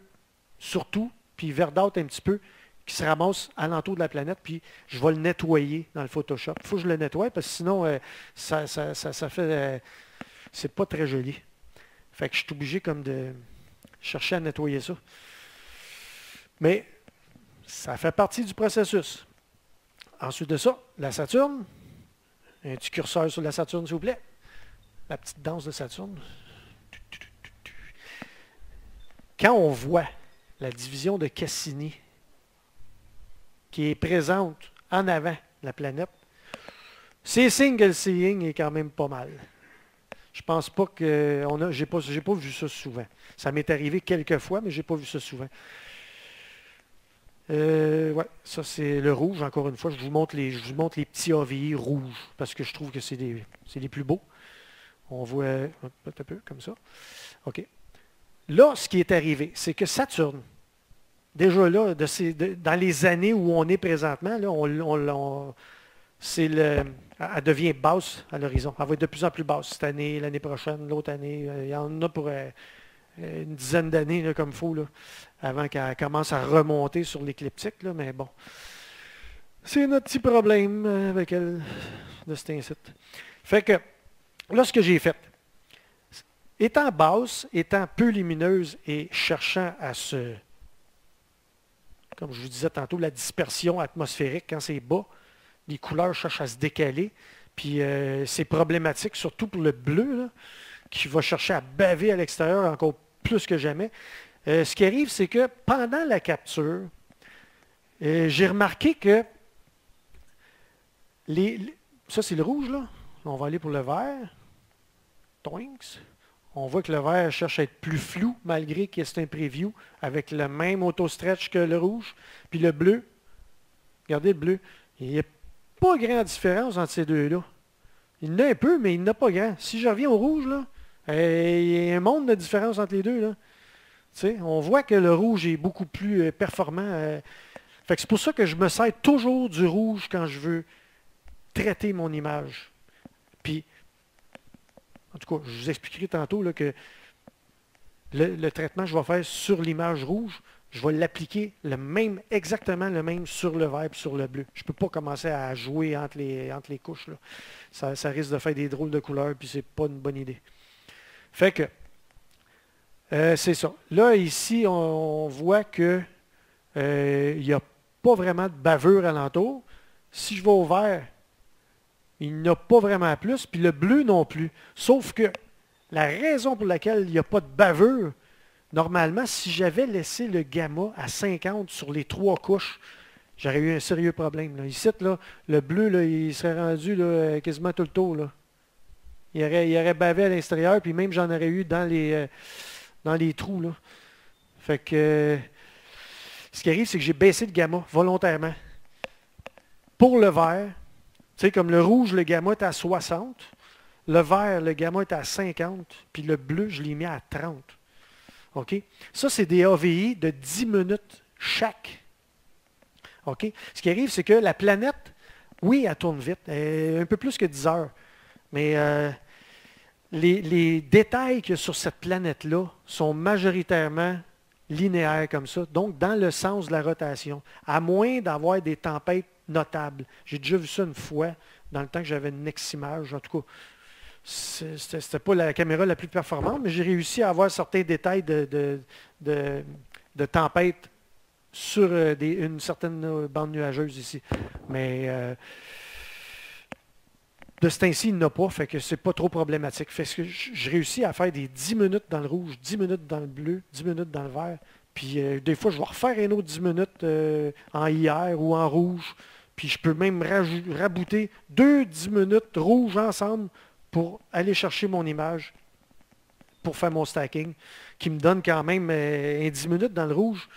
surtout, puis verdâtre un petit peu, qui se ramasse alentour de la planète, puis je vais le nettoyer dans le Photoshop. Il faut que je le nettoie, parce que sinon, ça fait... c'est pas très joli. Fait que je suis obligé comme de chercher à nettoyer ça. Mais ça fait partie du processus. Ensuite de ça, la Saturne. Un petit curseur sur la Saturne, s'il vous plaît. La petite danse de Saturne. Quand on voit la division de Cassini qui est présente en avant de la planète, c'est signe que le seeing est quand même pas mal. Je pense pas que... j'ai pas vu ça souvent. Ça m'est arrivé quelques fois, mais j'ai pas vu ça souvent. Ouais, ça c'est le rouge, encore une fois. Je vous montre les petits AVI rouges, parce que je trouve que c'est les plus beaux. On voit un peu comme ça. OK. Là, ce qui est arrivé, c'est que Saturne, déjà là, dans les années où on est présentement, là, elle devient basse à l'horizon. Elle va être de plus en plus basse cette année, l'année prochaine, l'autre année. Il y en a pour une dizaine d'années, là, comme il faut, là, avant qu'elle commence à remonter sur l'écliptique. Là, mais bon, c'est notre petit problème avec elle de cet incite. Fait que, là, ce que j'ai fait, étant basse, étant peu lumineuse et cherchant à se... Comme je vous disais tantôt, la dispersion atmosphérique, quand c'est bas, les couleurs cherchent à se décaler. Puis c'est problématique, surtout pour le bleu, là, qui va chercher à baver à l'extérieur encore plus que jamais. Ce qui arrive, c'est que pendant la capture, j'ai remarqué que ça, c'est le rouge, là. On va aller pour le vert. Toinks. On voit que le vert cherche à être plus flou, malgré que c'est un preview, avec le même auto-stretch que le rouge. Puis le bleu, regardez le bleu, il n'y a pas grande différence entre ces deux-là. Il y en a un peu, mais il n'y en a pas grand. Si je reviens au rouge, là, il y a un monde de différence entre les deux. Là. Tu sais, on voit que le rouge est beaucoup plus performant. Fait que c'est pour ça que je me sers toujours du rouge quand je veux traiter mon image. Puis, en tout cas, je vous expliquerai tantôt là, que le traitement que je vais faire sur l'image rouge, je vais l'appliquer exactement le même sur le vert et sur le bleu. Je ne peux pas commencer à jouer entre les couches. Là. Ça risque de faire des drôles de couleurs, puis c'est pas une bonne idée. Fait que, c'est ça. Là, ici, on voit que il n'y a pas vraiment de bavure alentour. Si je vais au vert, il n'y en a pas vraiment plus, puis le bleu non plus. Sauf que la raison pour laquelle il n'y a pas de bavure, normalement, si j'avais laissé le gamma à 50 sur les 3 couches, j'aurais eu un sérieux problème. Là. Ici, là, le bleu, là, il serait rendu là, quasiment tout le tour. Là. Il aurait bavé à l'extérieur, puis même j'en aurais eu dans les trous. Là. Fait que ce qui arrive, c'est que j'ai baissé le gamma volontairement. Pour le vert, tu sais, comme le rouge, le gamma est à 60. Le vert, le gamma est à 50. Puis le bleu, je l'ai mis à 30. OK? Ça, c'est des AVI de 10 minutes chaque. OK? Ce qui arrive, c'est que la planète, oui, elle tourne vite, un peu plus que 10 heures. Mais les détails qu'il y a sur cette planète-là sont majoritairement linéaires comme ça, donc dans le sens de la rotation, à moins d'avoir des tempêtes notables. J'ai déjà vu ça une fois, dans le temps que j'avais une Neximage, en tout cas. C'était pas la caméra la plus performante, mais j'ai réussi à avoir certains détails de tempêtes sur une certaine bande nuageuse ici. Mais de ce temps-ci, il n'y en a pas, fait que c'est pas trop problématique. Fait que je réussis à faire des 10 minutes dans le rouge, 10 minutes dans le bleu, 10 minutes dans le vert. Puis des fois, je vais refaire un autre 10 minutes en IR ou en rouge. Puis je peux même rabouter 10 minutes rouges ensemble pour aller chercher mon image, pour faire mon stacking, qui me donne quand même un 10 minutes dans le rouge.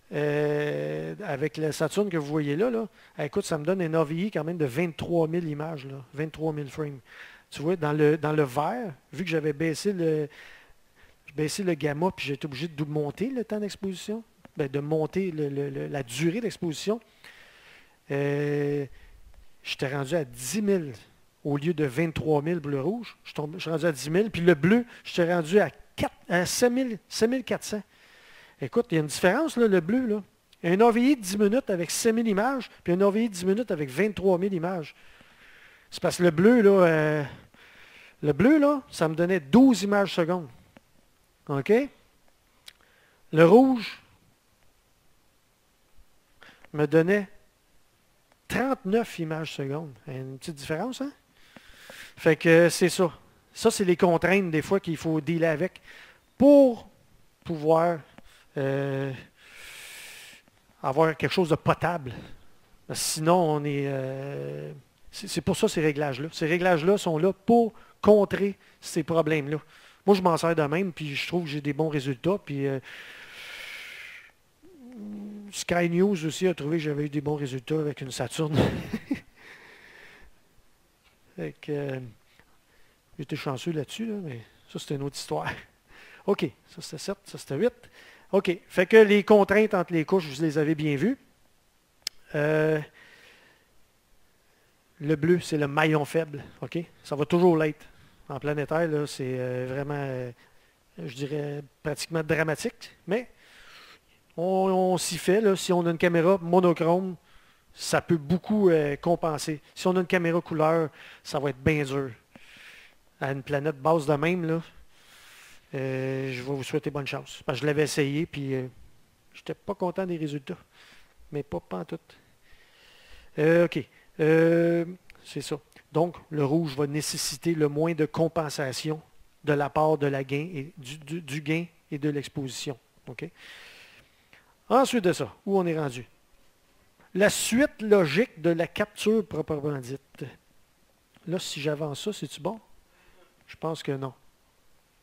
Avec la Saturn que vous voyez là, écoute, ça me donne un AVI quand même de 23 000 images, là, 23 000 frames. Tu vois, dans le vert, vu que j'avais baissé le gamma, puis j'ai été obligé de monter le temps d'exposition, de monter la durée d'exposition, j'étais rendu à 10 000 au lieu de 23 000 pour le rouge. Je suis rendu à 10 000, puis le bleu, j'étais rendu à 7 400. Écoute, il y a une différence, là, le bleu. Là. Il y a un AVI de 10 minutes avec 7000 images, puis un AVI de 10 minutes avec 23 000 images. C'est parce que le bleu, là, ça me donnait 12 images secondes. OK? Le rouge me donnait 39 images secondes. Une petite différence, hein? Fait que c'est ça. Ça, c'est les contraintes, des fois, qu'il faut dealer avec pour pouvoir avoir quelque chose de potable. Sinon, on est... c'est pour ça ces réglages-là. Ces réglages-là sont là pour contrer ces problèmes-là. Moi, je m'en sers de même, puis je trouve que j'ai des bons résultats. Puis Sky News aussi a trouvé que j'avais eu des bons résultats avec une Saturn. Fait que, j'étais chanceux là-dessus, là, mais ça, c'était une autre histoire. OK, ça c'était 7, ça c'était 8. OK, fait que les contraintes entre les couches, vous les avez bien vues. Le bleu, c'est le maillon faible. OK? Ça va toujours l'être. En planétaire, là, c'est vraiment, je dirais, pratiquement dramatique. Mais on s'y fait. Là, si on a une caméra monochrome, ça peut beaucoup compenser. Si on a une caméra couleur, ça va être bien dur. À une planète basse de même, là, je vais vous souhaiter bonne chance. Parce que je l'avais essayé, puis je n'étais pas content des résultats. Mais pas en tout. OK. C'est ça. Donc, le rouge va nécessiter le moins de compensation de la part de la gain et du gain et de l'exposition. OK? Ensuite de ça, où on est rendu? La suite logique de la capture proprement dite. Là, si j'avance ça, c'est-tu bon? Je pense que non.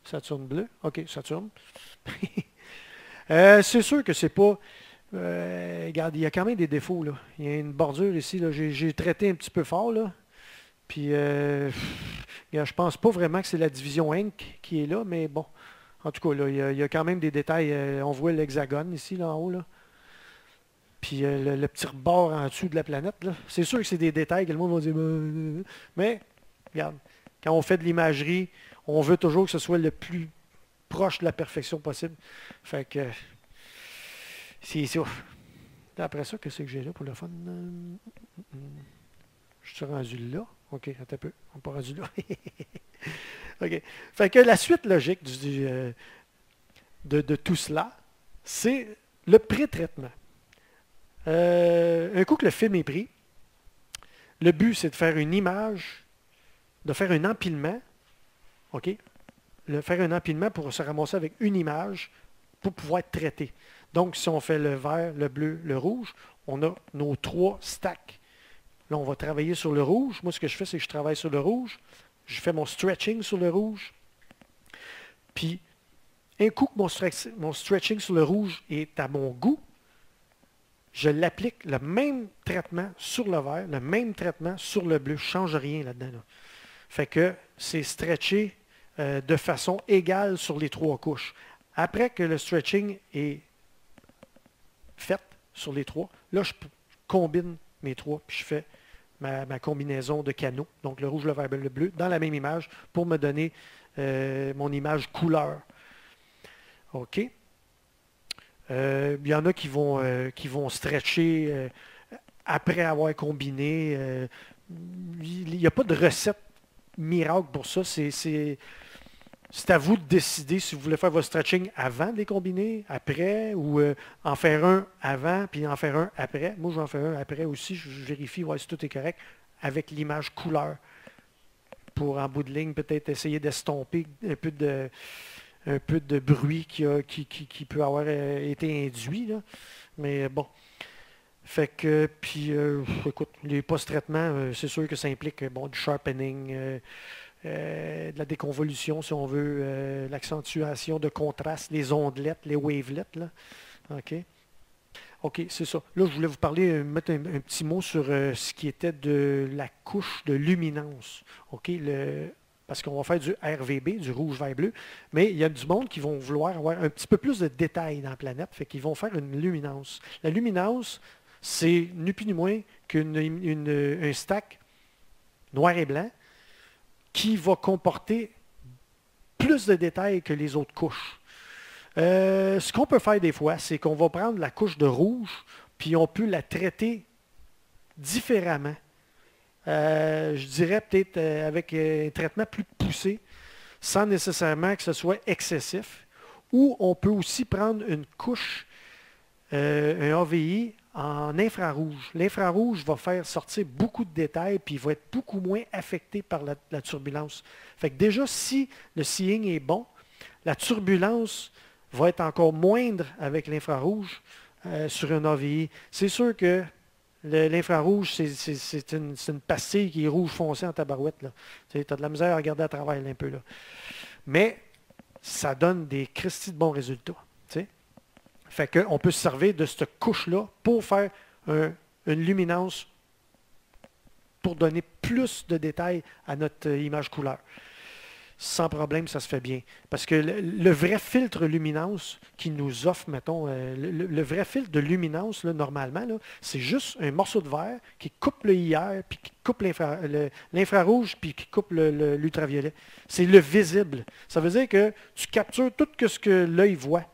Saturne bleu. OK, Saturne. C'est sûr que c'est pas... regarde, il y a quand même des défauts. Là. Il y a une bordure ici. Là. J'ai traité un petit peu fort. Là. Puis, je pense pas vraiment que c'est la division Inc qui est là, mais bon. En tout cas, là, il y a quand même des détails. On voit l'hexagone ici, là en haut. Là. Puis le petit rebord en dessous de la planète. Là. C'est sûr que c'est des détails que le monde va dire. Mais, regarde, quand on fait de l'imagerie, on veut toujours que ce soit le plus proche de la perfection possible. Fait que, c'est ça. Après ça, qu'est-ce que j'ai là pour le fun? Je suis rendu là. OK, attends un peu. On n'est pas rendu là. OK. Fait que la suite logique de tout cela, c'est le pré-traitement. Un coup que le film est pris, le but, c'est de faire une image, de faire un empilement. OK? Faire un empilement pour se ramasser avec une image pour pouvoir être traité. Donc, si on fait le vert, le bleu, le rouge, on a nos 3 stacks. Là, on va travailler sur le rouge. Moi, ce que je fais, c'est que je travaille sur le rouge. Je fais mon stretching sur le rouge. Puis, un coup que mon stretching sur le rouge est à mon goût, je l'applique le même traitement sur le vert, le même traitement sur le bleu. Je ne change rien là-dedans. Là. Fait que c'est stretché de façon égale sur les 3 couches. Après que le stretching est fait sur les 3, là, je combine mes 3, puis je fais ma combinaison de canaux, donc le rouge, le vert, le bleu, dans la même image pour me donner mon image couleur. OK? Il y en a qui vont stretcher après avoir combiné. Il n'y a pas de recette miracle pour ça. C'est à vous de décider si vous voulez faire votre stretching avant de les combiner, après, ou en faire un avant, puis en faire un après. Moi, je vais en faire un après aussi. Je vérifie voir si tout est correct avec l'image couleur. Pour, en bout de ligne, peut-être essayer d'estomper un peu de bruit qui peut avoir été induit. Là. Mais bon. Fait que, puis, écoute, les post-traitements, c'est sûr que ça implique du sharpening, de la déconvolution, si on veut, l'accentuation de contraste, les ondelettes, les wavelets. Là. OK. OK, c'est ça. Là, je voulais vous parler, mettre un petit mot sur ce qui était de la couche de luminance. OK, parce qu'on va faire du RVB, du rouge, vert, bleu, mais il y a du monde qui vont vouloir avoir un petit peu plus de détails dans la planète, fait qu'ils vont faire une luminance. La luminance, c'est ni plus ni moins qu'un stack noir et blanc qui va comporter plus de détails que les autres couches. Ce qu'on peut faire des fois, c'est qu'on va prendre la couche de rouge, puis on peut la traiter différemment. Je dirais peut-être avec un traitement plus poussé, sans nécessairement que ce soit excessif. Ou on peut aussi prendre une couche, un AVI en infrarouge. L'infrarouge va faire sortir beaucoup de détails, puis il va être beaucoup moins affecté par la turbulence. Fait que déjà, si le seeing est bon, la turbulence va être encore moindre avec l'infrarouge sur un AVI. C'est sûr que l'infrarouge, c'est une pastille qui est rouge foncé en tabarouette. Tu as de la misère à regarder à travers un peu. Là. Mais ça donne des cristis de bons résultats. T'sais. Fait qu'on peut se servir de cette couche-là pour faire une luminance pour donner plus de détails à notre image couleur. Sans problème, ça se fait bien. Parce que le vrai filtre luminance qui nous offre, mettons, le vrai filtre de luminance, là, normalement, c'est juste un morceau de verre qui coupe le IR, puis qui coupe l'infrarouge, puis qui coupe l'ultraviolet. C'est le visible. Ça veut dire que tu captures tout ce que l'œil voit.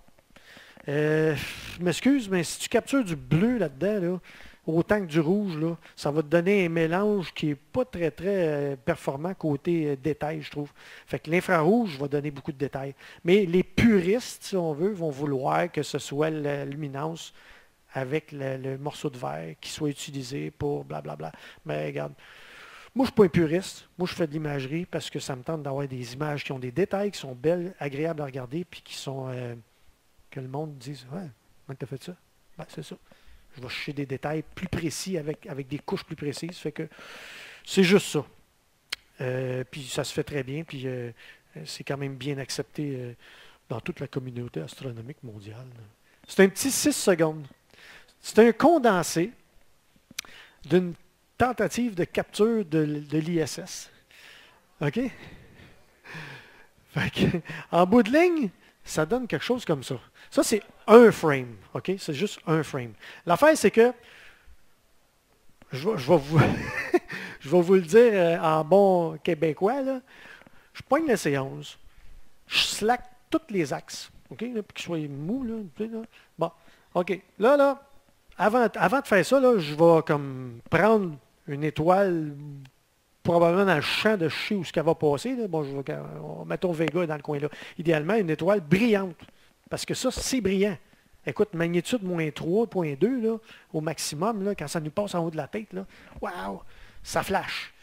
Je m'excuse, mais si tu captures du bleu là-dedans, là, autant que du rouge, là, ça va te donner un mélange qui n'est pas très, très performant côté détail, je trouve. Fait que l'infrarouge va donner beaucoup de détails. Mais les puristes, si on veut, vont vouloir que ce soit la luminance avec le morceau de verre qui soit utilisé pour blablabla. Mais regarde, moi, je ne suis pas un puriste. Moi, je fais de l'imagerie parce que ça me tente d'avoir des images qui ont des détails, qui sont belles, agréables à regarder, puis qui sont... que le monde dise « Ouais, comment tu as fait ça? » Ben, c'est ça. Je vais chercher des détails plus précis avec des couches plus précises. Fait que c'est juste ça. Puis ça se fait très bien. Puis c'est quand même bien accepté dans toute la communauté astronomique mondiale. C'est un petit 6 secondes. C'est un condensé d'une tentative de capture de l'ISS. OK? Fait que, en bout de ligne, ça donne quelque chose comme ça. Ça, c'est un frame, OK? C'est juste un frame. L'affaire, c'est que, je vais vous, je vais vous le dire en bon québécois, là. Je pogne la C11, je slack tous les axes, OK? Là, pour qu'ils soient mous, là, tu sais, là. Bon, OK. Là, avant de faire ça, là, je vais comme prendre une étoile probablement dans le champ de chez où ce qu'elle va passer. Là. Bon, mettons Vega dans le coin là. Idéalement, une étoile brillante. Parce que ça, c'est brillant. Écoute, magnitude -3.2 là, au maximum, là, quand ça nous passe en haut de la tête, là, waouh, ça flash.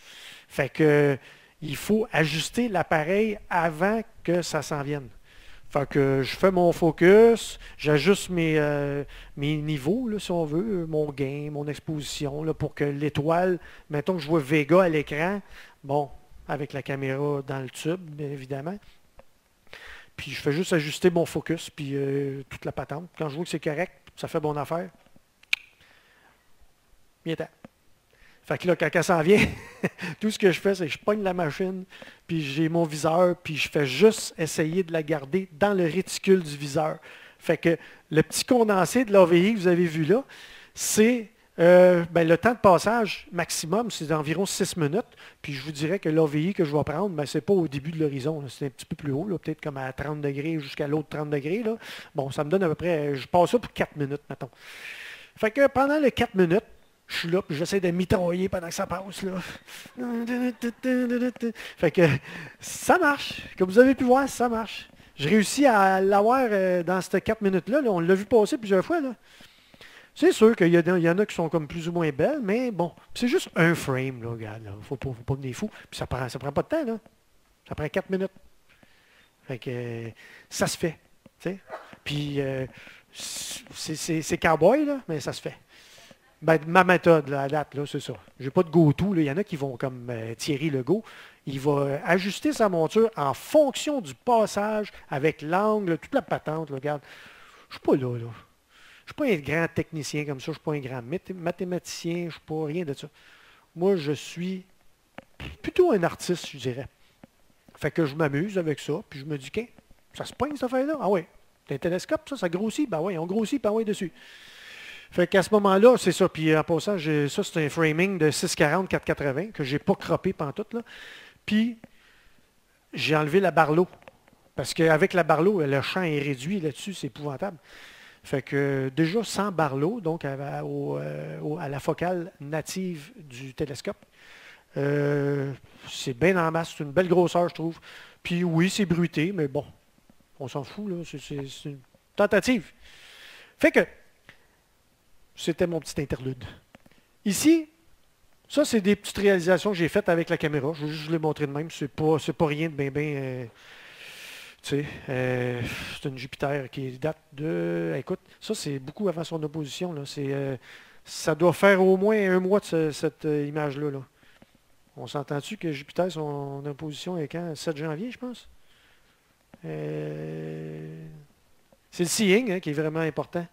Fait que il faut ajuster l'appareil avant que ça s'en vienne. Fait que je fais mon focus, j'ajuste mes niveaux, là, si on veut, mon gain, mon exposition, là, pour que l'étoile, mettons que je vois Vega à l'écran, bon, avec la caméra dans le tube, bien évidemment. Puis je fais juste ajuster mon focus, puis toute la patente. Quand je vois que c'est correct, ça fait bonne affaire, bien temps. Fait que là, quand elle s'en vient, tout ce que je fais, c'est que je pogne la machine, puis j'ai mon viseur, puis je fais juste essayer de la garder dans le réticule du viseur. Fait que le petit condensé de l'AVI que vous avez vu là, c'est le temps de passage maximum, c'est d'environ 6 minutes. Puis je vous dirais que l'AVI que je vais prendre, ce n'est pas au début de l'horizon, c'est un petit peu plus haut, peut-être comme à 30 degrés jusqu'à l'autre 30 degrés. Là. Bon, ça me donne à peu près, je passe ça pour 4 minutes, mettons. Fait que pendant les 4 minutes, je suis là, puis j'essaie de mitrailler pendant que ça passe, là. Fait que ça marche. Comme vous avez pu voir, ça marche. J'ai réussi à l'avoir dans ces 4 minutes-là. Là. On l'a vu passer plusieurs fois, là. C'est sûr qu'il y en a qui sont comme plus ou moins belles, mais bon, c'est juste un frame, là, regarde. Là. Faut pas venir fou. Puis ça prend pas de temps, là. Ça prend 4 minutes. Fait que ça se fait. T'sais. Puis c'est cowboy, là, mais ça se fait. Ben, ma méthode, là, à date, là, c'est ça. J'ai pas de go-to. Il y en a qui vont comme Thierry Legault. Il va ajuster sa monture en fonction du passage, avec l'angle, toute la patente. Là, regarde. Je suis pas là, là. Je suis pas un grand technicien comme ça. Je suis pas un grand mathématicien. Je suis pas rien de ça. Moi, je suis plutôt un artiste, je dirais. Fait que je m'amuse avec ça. Puis je me dis, qu'est ça se pogne, cette affaire-là? Ah oui. T'as un télescope, ça grossit? Ben oui, on grossit, ben oui, dessus. Fait qu'à ce moment-là, c'est ça. Puis en passant, ça, c'est un framing de 640-480 que j'ai pas croppé pantoute, là. Puis, j'ai enlevé la barlow. Parce qu'avec la barlow, le champ est réduit là-dessus, c'est épouvantable. Fait que déjà sans barlow, donc à la focale native du télescope, c'est bien en masse, c'est une belle grosseur, je trouve. Puis oui, c'est bruité, mais bon, on s'en fout, là. C'est une tentative. Fait que, c'était mon petit interlude. Ici, ça, c'est des petites réalisations que j'ai faites avec la caméra. Je vais juste vous les montrer de même. C'est pas rien de bien, tu sais, c'est une Jupiter qui date de... Écoute, ça, c'est beaucoup avant son opposition. Là. Ça doit faire au moins un mois de cette image-là. Là. On s'entend-tu que Jupiter, son opposition est quand? 7 janvier, je pense? C'est le seeing hein, qui est vraiment important.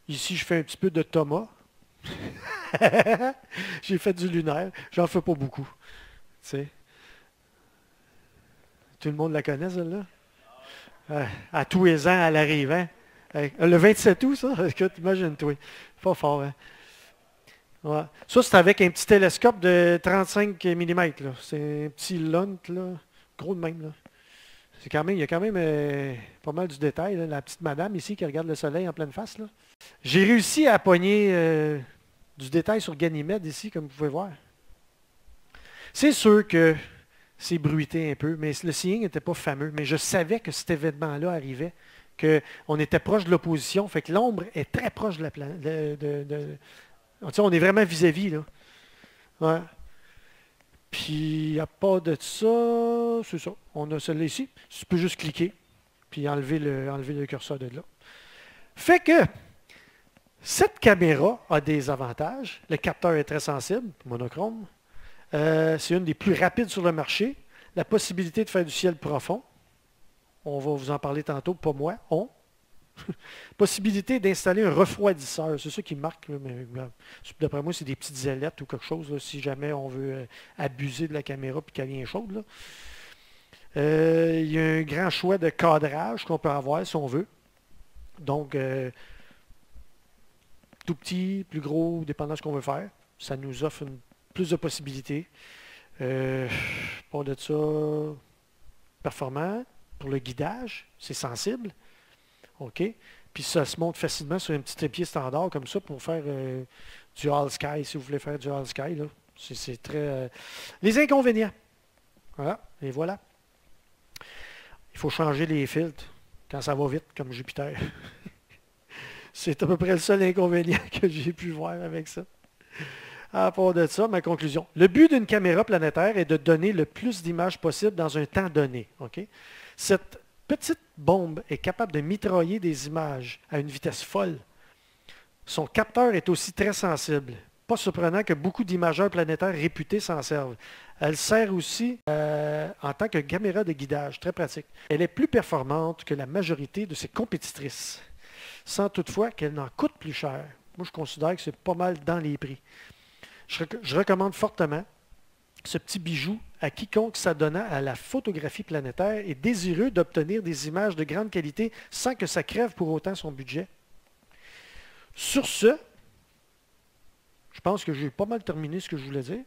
Ici, je fais un petit peu de Thomas. J'ai fait du lunaire. J'en fais pas beaucoup. Tu sais. Tout le monde la connaît, celle-là? À tous les ans, elle arrive. Hein? Le 27 août, ça? Écoute, imagine-toi. Pas fort, hein? Ouais. Ça, c'est avec un petit télescope de 35 mm. C'est un petit lunt, là. Gros de même, là. Il y a quand même pas mal du détail. Là. La petite madame ici qui regarde le soleil en pleine face. Là. J'ai réussi à pogner du détail sur Ganymède ici, comme vous pouvez voir. C'est sûr que c'est bruité un peu, mais le seeing n'était pas fameux. Mais je savais que cet événement-là arrivait, qu'on était proche de l'opposition, fait que l'ombre est très proche de la planète. On est vraiment vis-à-vis, là. Ouais. Puis, à part de ça, c'est ça. On a celle-là ici. Tu peux juste cliquer, puis enlever le curseur de là. Fait que, cette caméra a des avantages. Le capteur est très sensible, monochrome. C'est une des plus rapides sur le marché. La possibilité de faire du ciel profond. On va vous en parler tantôt, pas moi. Possibilité d'installer un refroidisseur. C'est ça qui marque. Mais d'après moi, c'est des petites ailettes ou quelque chose, là, si jamais on veut abuser de la caméra et qu'elle vient chaude. Là. Il y a un grand choix de cadrage qu'on peut avoir si on veut. Donc, tout petit, plus gros, dépendant de ce qu'on veut faire. Ça nous offre plus de possibilités. Pas de ça, performant. Pour le guidage, c'est sensible. OK. Puis ça se monte facilement sur un petit trépied standard comme ça pour faire du all sky, si vous voulez faire du all sky. Là. C'est très... Les inconvénients. Voilà. Et voilà. Il faut changer les filtres quand ça va vite, comme Jupiter. C'est à peu près le seul inconvénient que j'ai pu voir avec ça. À part de ça, ma conclusion. Le but d'une caméra planétaire est de donner le plus d'images possible dans un temps donné. OK? Cette petite bombe est capable de mitrailler des images à une vitesse folle. Son capteur est aussi très sensible. Pas surprenant que beaucoup d'imageurs planétaires réputés s'en servent. Elle sert aussi en tant que caméra de guidage, très pratique. Elle est plus performante que la majorité de ses compétitrices, sans toutefois qu'elle n'en coûte plus cher. Moi, je considère que c'est pas mal dans les prix. Je recommande fortement ce petit bijou à quiconque s'adonnant à la photographie planétaire et désireux d'obtenir des images de grande qualité sans que ça crève pour autant son budget. Sur ce, je pense que j'ai pas mal terminé ce que je voulais dire.